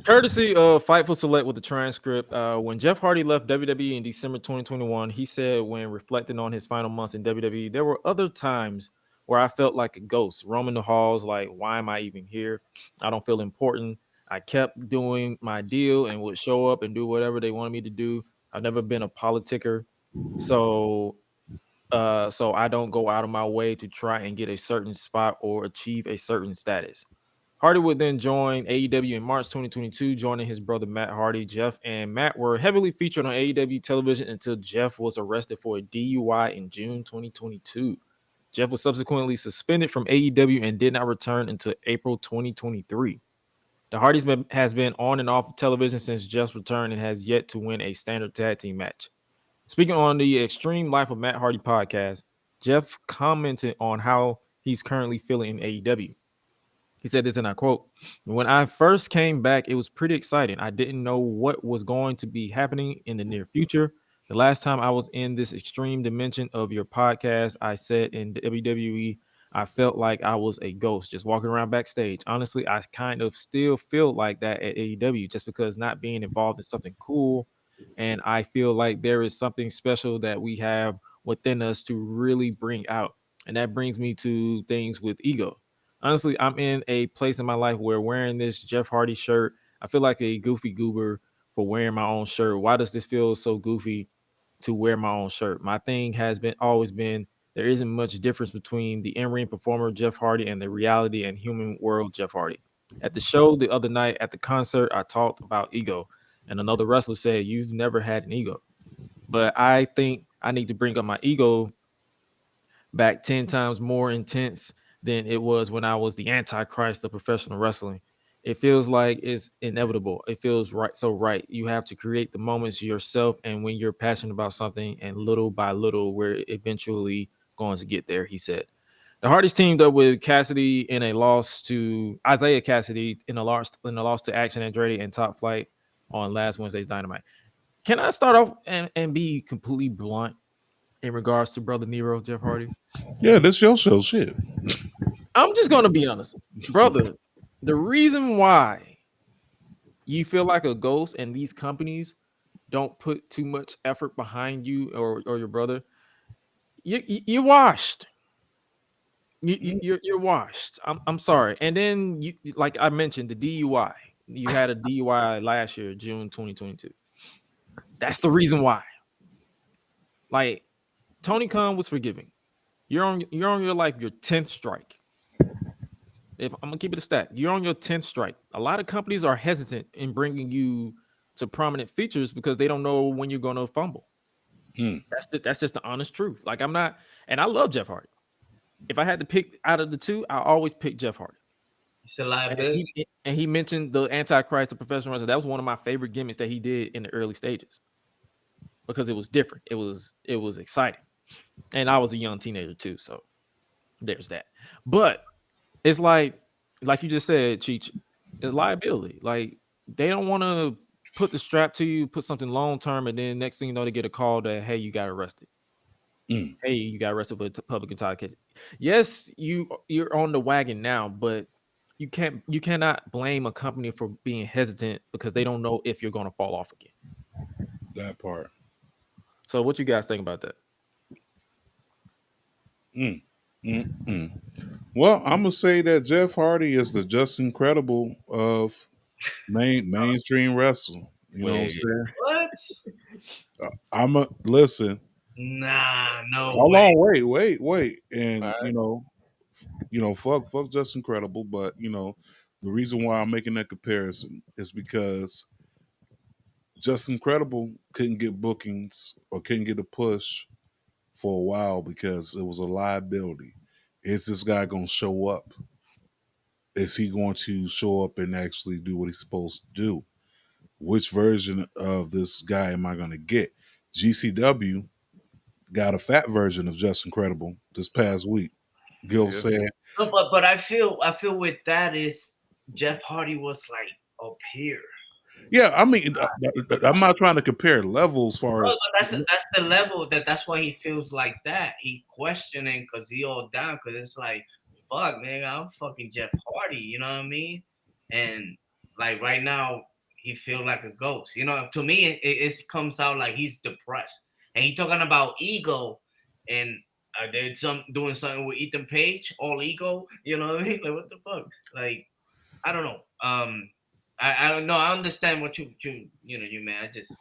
Courtesy of Fightful Select with the transcript, when Jeff Hardy left WWE in December 2021, he said when reflecting on his final months in WWE, there were other times where I felt like a ghost roaming the halls, like, why am I even here? I don't feel important. I kept doing my deal and would show up and do whatever they wanted me to do. I've never been a politicker. So so I don't go out of my way to try and get a certain spot or achieve a certain status. Hardy would then join AEW in March 2022, joining his brother Matt Hardy. Jeff and Matt were heavily featured on AEW television until Jeff was arrested for a DUI in June 2022. Jeff was subsequently suspended from AEW and did not return until April 2023. The Hardys has been on and off television since Jeff's return and has yet to win a standard tag team match. Speaking on the Extreme Life of Matt Hardy podcast, Jeff commented on how he's currently feeling in AEW. He said this, and I quote, "When I first came back, it was pretty exciting. I didn't know what was going to be happening in the near future. The last time I was in this extreme dimension of your podcast, I said in WWE, I felt like I was a ghost just walking around backstage. Honestly, I kind of still feel like that at AEW just because not being involved in something cool. And I feel like there is something special that we have within us to really bring out. And that brings me to things with ego. Honestly, I'm in a place in my life where wearing this Jeff Hardy shirt, I feel like a goofy goober for wearing my own shirt. Why does this feel so goofy to wear my own shirt? My thing has been always been there isn't much difference between the in-ring performer Jeff Hardy and the reality and human world Jeff Hardy. At the show the other night at the concert, I talked about ego, and another wrestler said, "You've never had an ego." But I think I need to bring up my ego back 10 times more intense than it was when I was the antichrist of professional wrestling. It feels like it's inevitable. It feels right. So right. You have to create the moments yourself. And when you're passionate about something and little by little, we're eventually going to get there, he said. The Hardys teamed up with Cassidy in a loss to Isaiah Cassidy in a loss to Action Andretti and Top Flight on last Wednesday's Dynamite. Can I start off and be completely blunt in regards to Brother Nero, Jeff Hardy? Yeah, this your show. Shit. I'm just gonna be honest, brother. The reason why you feel like a ghost and these companies don't put too much effort behind you or your brother, you're washed. You're washed. I'm sorry. And then you, like I mentioned, the DUI. You had a DUI last year, June 2022. That's the reason why. Like Tony Khan was forgiving. You're on your life, your 10th strike. If I'm gonna keep it a stat, you're on your 10th strike. A lot of companies are hesitant in bringing you to prominent features because they don't know when you're going to fumble. That's just the honest truth. Like I'm not, and I love Jeff Hardy. If I had to pick out of the two, I always pick Jeff Hardy. It's a liability. And he mentioned the Antichrist of professional wrestling. That was one of my favorite gimmicks that he did in the early stages because it was different. It was exciting, and I was a young teenager too, so there's that. But it's like you just said, Cheech, it's liability. Like they don't want to put the strap to you, put something long term, and then next thing you know, they get a call that hey, you got arrested. Hey, you got arrested for public intoxication. Yes, you're on the wagon now, but you cannot blame a company for being hesitant because they don't know if you're going to fall off again. That part. So, what you guys think about that? Well, I'm gonna say that Jeff Hardy is the just incredible of mainstream wrestling. You know what I'm saying? What? I'm a listen. Nah, no Hold way. on, wait, and All right. fuck just incredible. But the reason why I'm making that comparison is because just incredible couldn't get bookings or couldn't get a push for a while because it was a liability. Is this guy gonna show up? Is he going to show up and actually do what he's supposed to do? Which version of this guy am I going to get? GCW got a fat version of Just Incredible this past week. Gil said, No, but I feel with that is Jeff Hardy was like up here. yeah, I mean, I'm not trying to compare levels as far as. That's the level that's why he feels like that. He questioning because he all down because it's like, fuck, man, I'm fucking Jeff Hardy. You know what I mean? And like right now, he feel like a ghost. You know, to me, it comes out like he's depressed, and he talking about ego, and they doing something with Ethan Page, all ego. You know what I mean? Like what the fuck? Like I don't know. I don't know. I understand what you man. I just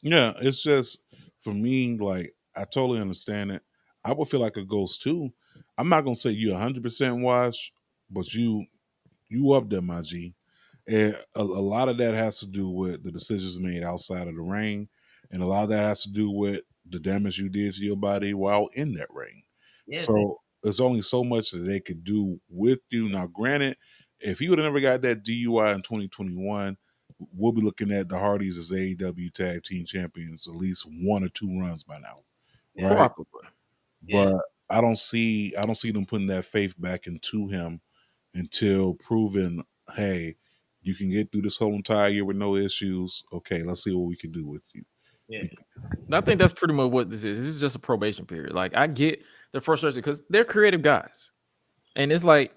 Yeah, it's just for me, like I totally understand it. I would feel like a ghost too. I'm not gonna say you 100% wash, but you up there, my G. And a lot of that has to do with the decisions made outside of the ring, and a lot of that has to do with the damage you did to your body while in that ring. yeah. So there's only so much that they could do with you. Now, granted, if you would have never got that DUI in 2021, we'll be looking at the Hardys as AEW Tag Team Champions at least 1 or 2 runs by now, Yeah. right? Probably. But I don't see them putting that faith back into him until proven, hey, you can get through this whole entire year with no issues. Okay, let's see what we can do with you. Yeah. I think that's pretty much what this is. This is just a probation period. Like I get the frustration because they're creative guys, and it's like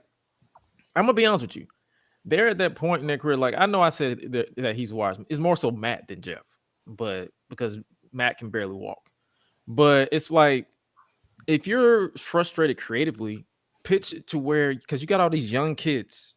I'm gonna be honest with you. They're at that point in their career. Like I know I said that he's wise. It's more so Matt than Jeff, but because Matt can barely walk. But it's like if you're frustrated creatively, pitch it to where because you got all these young kids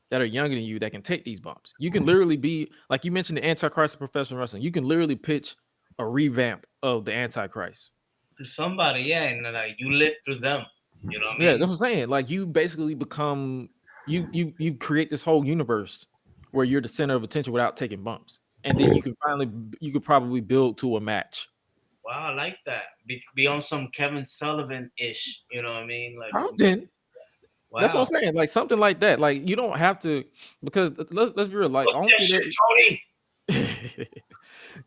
that are younger than you that can take these bumps. You can literally be like you mentioned the Antichrist of professional wrestling. You can literally pitch a revamp of the Antichrist To somebody, yeah, and like you live through them. You know what I mean? Yeah, that's what I'm saying. Like you basically become you create this whole universe where you're the center of attention without taking bumps, and then you could probably build to a match. Wow, I like that. Be on some Kevin Sullivan ish. You know what I mean? Like Something. wow. That's what I'm saying. Like something like that. Like you don't have to because let's be real. Like Look that shit, Tony.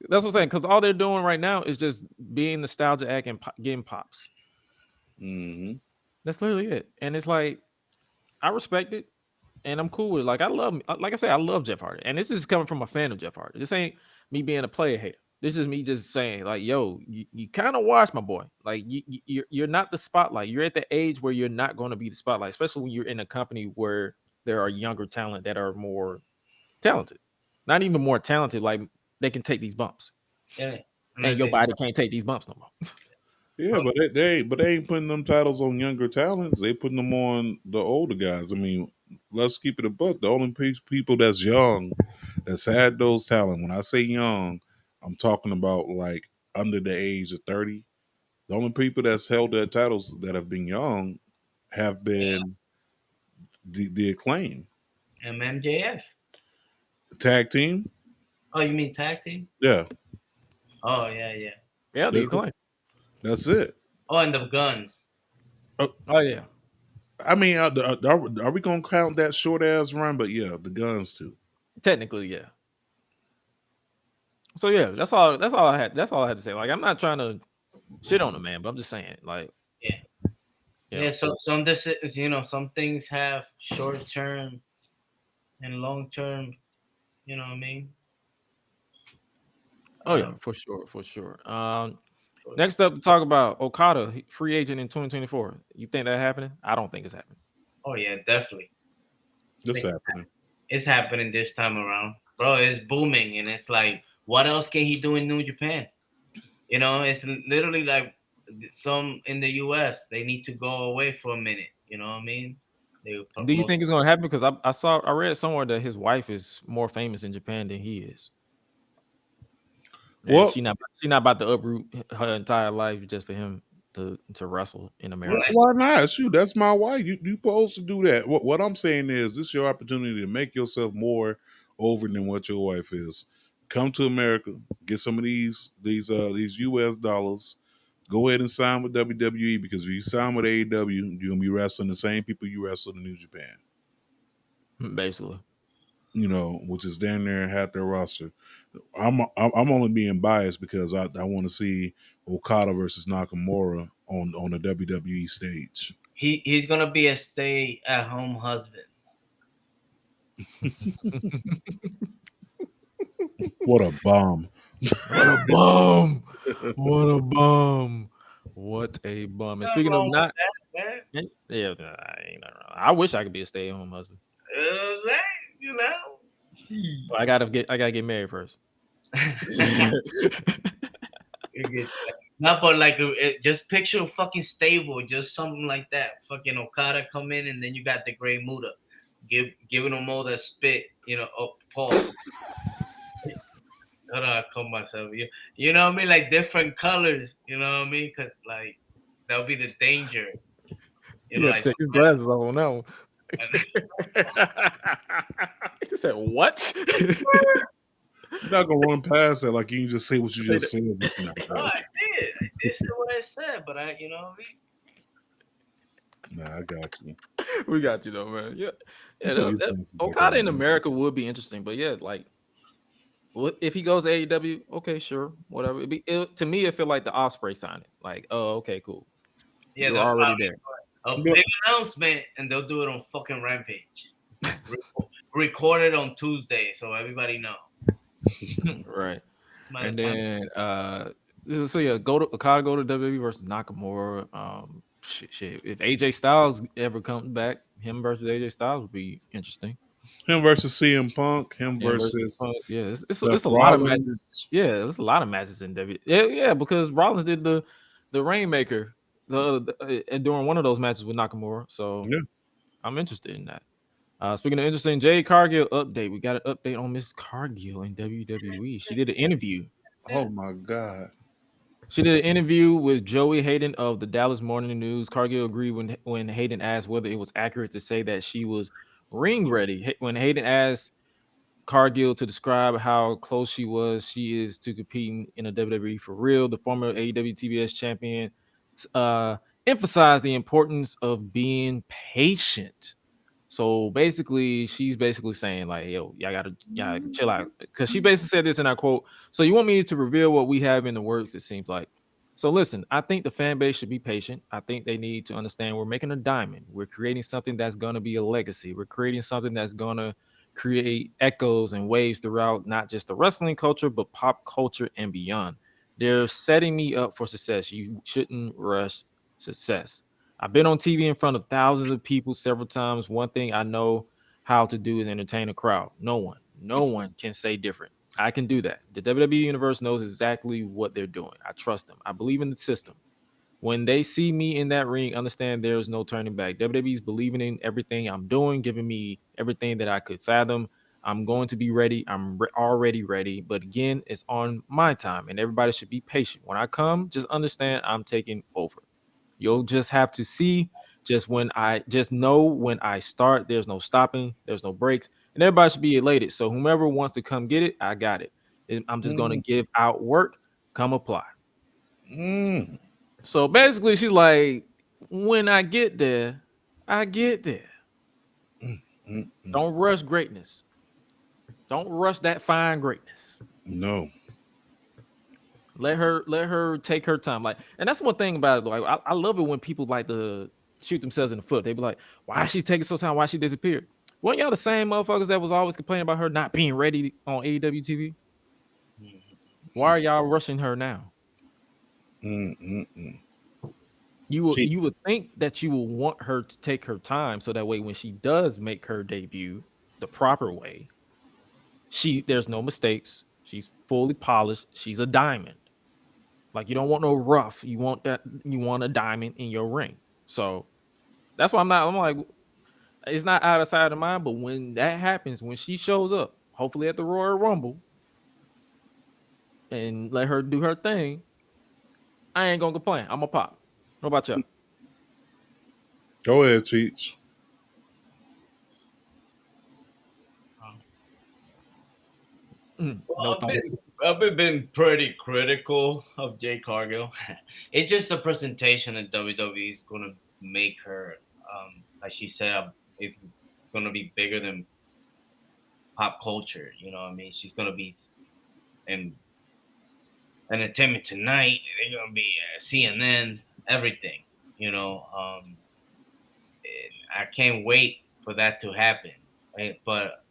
That's what I'm saying. Because all they're doing right now is just being nostalgia act and getting pops. Mm-hmm. That's literally it. And it's like I respect it. And I'm cool with it. Like I said, I love Jeff Hardy. And this is coming from a fan of Jeff Hardy. This ain't me being a player hater. This is me just saying, like, yo, you kind of watch my boy. Like you're not the spotlight. You're at the age where you're not going to be the spotlight, especially when you're in a company where there are younger talent that are more talented. Not even more talented, like they can take these bumps. Yeah. And your body can't take these bumps no more. Yeah, but they ain't putting them titles on younger talents. They putting them on the older guys. I mean, let's keep it a buck. The only people that's young, that's had those talent. When I say young, I'm talking about like under the age of 30. The only people that's held their titles that have been young have been the Acclaim MJF. tag team. Oh, you mean tag team? Yeah, Oh yeah. Yeah, the that- Acclaim. that's it. Oh, and the guns. Oh yeah, I mean, are we gonna count that short ass run? But yeah, the guns too. technically, yeah. So yeah, that's all. That's all I had. That's all I had to say. Like, I'm not trying to shit on the man, but I'm just saying, like, Yeah. you Yeah. know. So some things have short term and long term. You know what I mean? Oh yeah, for sure, for sure. Next up to talk about Okada, free agent in 2024. You think that happening? I don't think it's happening. Oh yeah, definitely. This happening. It's happening this time around, bro. It's booming, and it's like, what else can he do in New Japan? You know, it's literally like some in the U.S. They need to go away for a minute. You know what I mean? Do you think it's gonna happen? Because I read somewhere that his wife is more famous in Japan than he is. And Well, she not about to uproot her entire life just for him to wrestle in America. why not? Shoot, that's my wife. You supposed to do that. What I'm saying is, this is your opportunity to make yourself more over than what your wife is. Come to America, get some of these US dollars. Go ahead and sign with WWE, because if you sign with AEW, you're gonna be wrestling the same people you wrestled in New Japan. Basically. You know, which is down there and have their roster. I'm only being biased because I want to see Okada versus Nakamura on the WWE stage. He's gonna be a stay at home husband. What a bomb! What a bum! What a bum! What a bum! And speaking of not, Man. yeah, I ain't nothing wrong. I wish I could be a stay-at-home husband. You know. But I gotta get married first. Not, but like, just picture a fucking stable, just something like that. Fucking Okada come in, and then you got the Great Muta, giving them all that spit. You know, Paul. Hold on, I call myself. You know what I mean? Like different colors. You know what I mean? Cause like that'll be the danger. You know, Yeah, like take his glasses off on that one. He just said, "What?" You're not gonna run past that like you can just say what you just said just now. No, I did say what I said, but you know what I mean? Nah, I got you. We got you though, man. Yeah, You know you fancy Okada in Buckaroo. America would be interesting, but yeah, like, if he goes to AEW, okay, sure, whatever. To me, it feel like the Osprey signing. Like, oh, okay, cool. Yeah, You're already there. A big announcement, and they'll do it on fucking Rampage. Record it on Tuesday, so everybody know. Right. And then so yeah, Okada go to WWE versus Nakamura. Shit. If AJ Styles ever comes back, him versus AJ Styles would be interesting. Him versus CM Punk. Him Yeah, versus Punk. Yeah, it's Seth a lot of matches. Rollins. Yeah, there's a lot of matches in WWE. Yeah, because Rollins did the Rainmaker during one of those matches with Nakamura. So Yeah. I'm interested in that. Speaking of interesting, Jade Cargill update. We got an update on Miss Cargill in WWE. She did an interview. Oh my God. She did an interview with Joey Hayden of the Dallas Morning News. Cargill agreed when Hayden asked whether it was accurate to say that she was ring ready. When Hayden asked Cargill to describe how close she is to competing in a WWE for real, the former AEW TBS champion emphasized the importance of being patient. So basically, she's basically saying like, "Yo, y'all gotta chill out," because she basically said this in our quote. So you want me to reveal what we have in the works? It seems like. So listen, I think the fan base should be patient. I think they need to understand we're making a diamond. We're creating something that's gonna be a legacy. We're creating something that's gonna create echoes and waves throughout not just the wrestling culture, but pop culture and beyond. They're setting me up for success. You shouldn't rush success. I've been on TV in front of thousands of people several times. One thing I know how to do is entertain a crowd. No one can say different. I can do that. The WWE universe knows exactly what they're doing. I trust them. I believe in the system. When they see me in that ring, understand there's no turning back. WWE's believing in everything I'm doing, giving me everything that I could fathom. I'm going to be ready. I'm already ready. But again, it's on my time, and everybody should be patient. When I come, just understand I'm taking over. You'll just have to see just know when I start, there's no stopping, there's no breaks, and everybody should be elated. So whomever wants to come get it, I got it. I'm just gonna give out work, come apply. Mm. So basically, she's like, when I get there, I get there. Mm. Don't rush greatness. Don't rush that fine greatness. No. Let her take her time. Like, and that's one thing about it. Like, I love it when people like to shoot themselves in the foot. They be like, why is she taking so time? Why she disappeared? Weren't y'all the same motherfuckers that was always complaining about her not being ready on AEW TV? Why are y'all rushing her now? Mm. You would think that you will want her to take her time so that way when she does make her debut the proper way, there's no mistakes. She's fully polished. She's a diamond. Like, you don't want no rough. You want a diamond in your ring. So that's why I'm like, it's not out of sight of mind. But when that happens, when she shows up, hopefully at the Royal Rumble, and let her do her thing, I ain't gonna complain. I'm gonna pop. What about y'all? Go ahead, Cheech. No Well, thoughts. I've been pretty critical of Jade Cargill. It's just the presentation that WWE is gonna make her. Like she said, it's gonna be bigger than pop culture. You know what I mean? She's gonna be in Entertainment Tonight. They're gonna be CNN, everything. You know, and I can't wait for that to happen. Right? But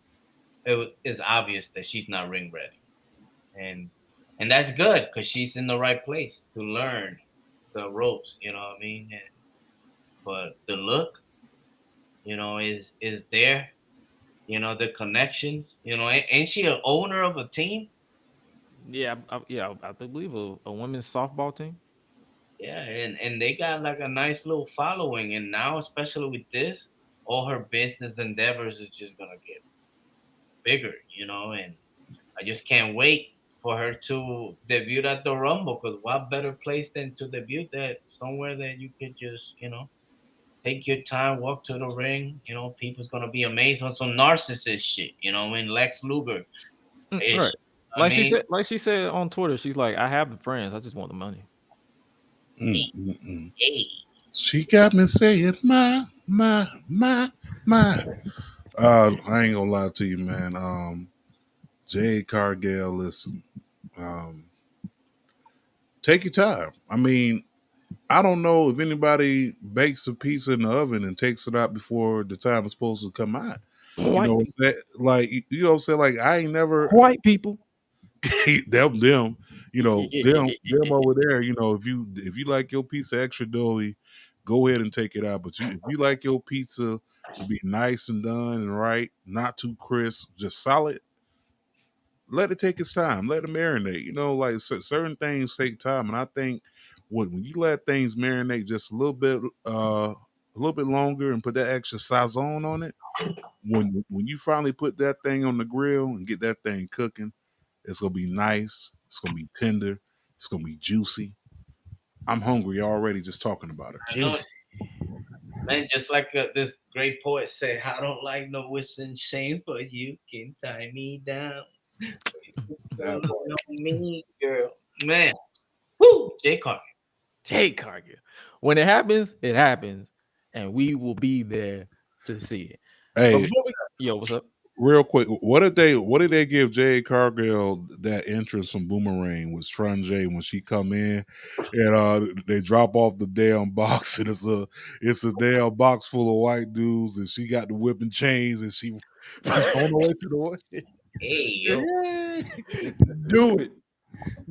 it's obvious that she's not ring ready, and that's good because she's in the right place to learn the ropes. You know what I mean? But the look, is there. The connections. Ain't she an owner of a team? Yeah, I believe a women's softball team. Yeah, and they got like a nice little following, and now especially with this, all her business endeavors is just gonna get bigger. And I just can't wait for her to debut at the Rumble, because what better place than to debut that somewhere that you could just, take your time, walk to the ring. People's gonna be amazed on some narcissist shit. When Lex Luger Right. ish. I Like she mean, said, on Twitter, she's like, I have the friends, I just want the money. hey, She got me saying my. I ain't gonna lie to you, man. Jade Cargill, listen. Um, take your time. I mean, I don't know if anybody bakes a pizza in the oven and takes it out before the time it's supposed to come out. You know White what people. I'm saying? Like, you know what I'm saying? Like, I ain't never White people. them, them over there. If you like your pizza extra doughy, go ahead and take it out. But if you like your pizza to be nice and done and right, not too crisp, just solid, let it take its time. Let it marinate. Like certain things take time, and I think when you let things marinate just a little bit longer, and put that extra sazon on it, when you finally put that thing on the grill and get that thing cooking, it's gonna be nice. It's gonna be tender. It's gonna be juicy. I'm hungry already just talking about it. I know, Juicy. man. Just like this great poet said, I don't like no whips and shame, but you can tie me down. That Don't part. know me, girl. Man, whoo, Jay Carter. Jade Cargill. When it happens, and we will be there to see it. But Hey, before what's up? real quick, what did they give Jade Cargill that entrance from Boomerang with Strun J when she come in and they drop off the damn box and it's a damn box full of white dudes and she got the whipping chains and she's on her way to the way. Hey, yo. Yeah. Do it.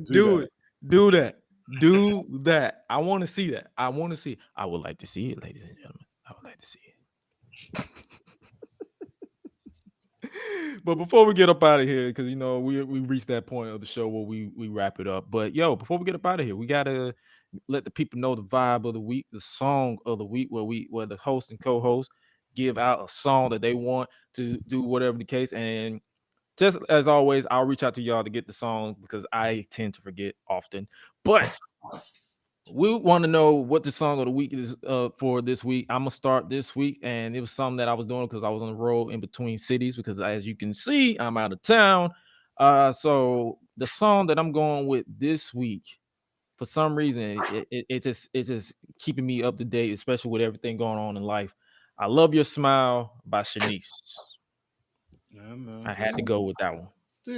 Do Do that. it. Do that. Do that. I want to see that. I want to see. I would like to see it, ladies and gentlemen. I would like to see it. But before we get up out of here, because we reached that point of the show where we wrap it up. But before we get up out of here, we gotta let the people know the vibe of the week, the song of the week, where the host and co-host give out a song that they want to do, whatever the case. And just as always, I'll reach out to y'all to get the song because I tend to forget often. But we want to know what the song of the week is for this week. I'm gonna start this week, and it was something that I was doing because I was on the road in between cities. Because as you can see, I'm out of town. So the song that I'm going with this week, for some reason, it just keeping me up to date, especially with everything going on in life. I Love Your Smile by Shanice. I had to go with that one. Yeah,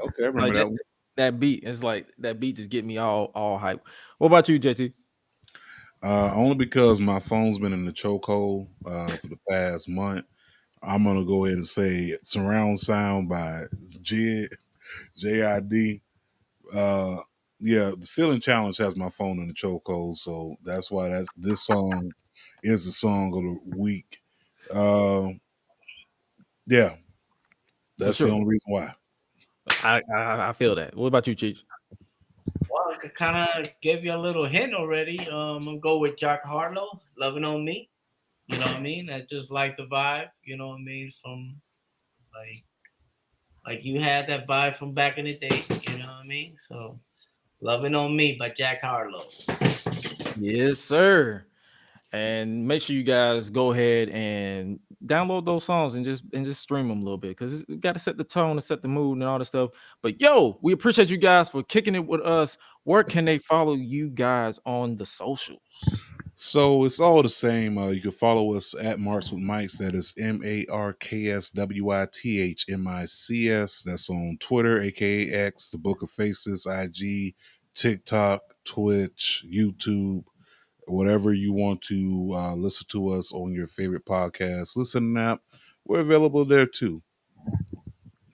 okay, I remember Like that one. that beat is like that beat just get me all hype. What about you, JT? Only because my phone's been in the chokehold for the past month. I'm gonna go ahead and say "Surround Sound" by JID. Yeah, the Ceiling Challenge has my phone in the chokehold, so that's why this song is the song of the week. Yeah, For that's the sure. only reason why. I feel that. What about you, Cheech? Well, I could kind of give you a little hint already. I'm gonna go with Jack Harlow, "Loving on Me." You know what I mean? I just like the vibe. You know what I mean? From like you had that vibe from back in the day. You know what I mean? So, "Loving on Me" by Jack Harlow. Yes, sir. And make sure you guys go ahead and download those songs and just stream them a little bit, because it got to set the tone and set the mood and all this stuff. But yo, we appreciate you guys for kicking it with us. Where can they follow you guys on the socials? So it's all the same. You can follow us at MarksWithMics. That is MarksWithMics. That's on Twitter, aka X, the Book of Faces, IG, TikTok, Twitch, YouTube, whatever you want to listen to us on your favorite podcast listening app. We're available there too.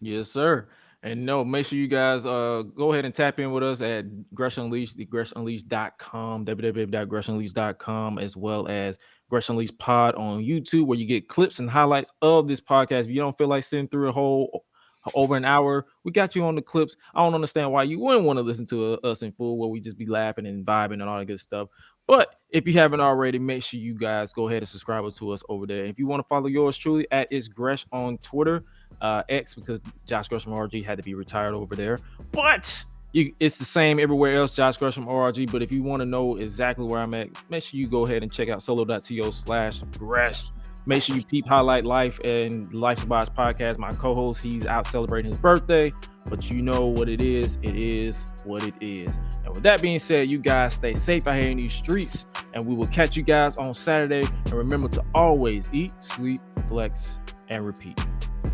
Yes, sir. And no, make sure you guys go ahead and tap in with us at Gresh Unleashed, the GreshUnleashed.com, www.GreshUnleashed.com, as well as Gresh Unleashed Pod on YouTube, where you get clips and highlights of this podcast. If you don't feel like sitting through a whole over an hour, we got you on the clips. I don't understand why you wouldn't want to listen to us in full, where we just be laughing and vibing and all that good stuff. But if you haven't already, make sure you guys go ahead and subscribe to us over there. If you want to follow yours truly at It's Gresh on Twitter, X, because Josh Gresham RG had to be retired over there. But it's the same everywhere else, Josh Gresham RG. But if you want to know exactly where I'm at, make sure you go ahead and check out solo.to/Gresh. Make sure you peep Highlight Life and Life's Box podcast. My co-host, he's out celebrating his birthday, but you know what it is. It is what it is. And with that being said, you guys stay safe out here in these streets, and we will catch you guys on Saturday. And remember to always eat, sleep, flex, and repeat.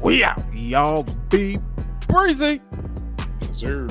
We out. Y'all be breezy. Yes, sir.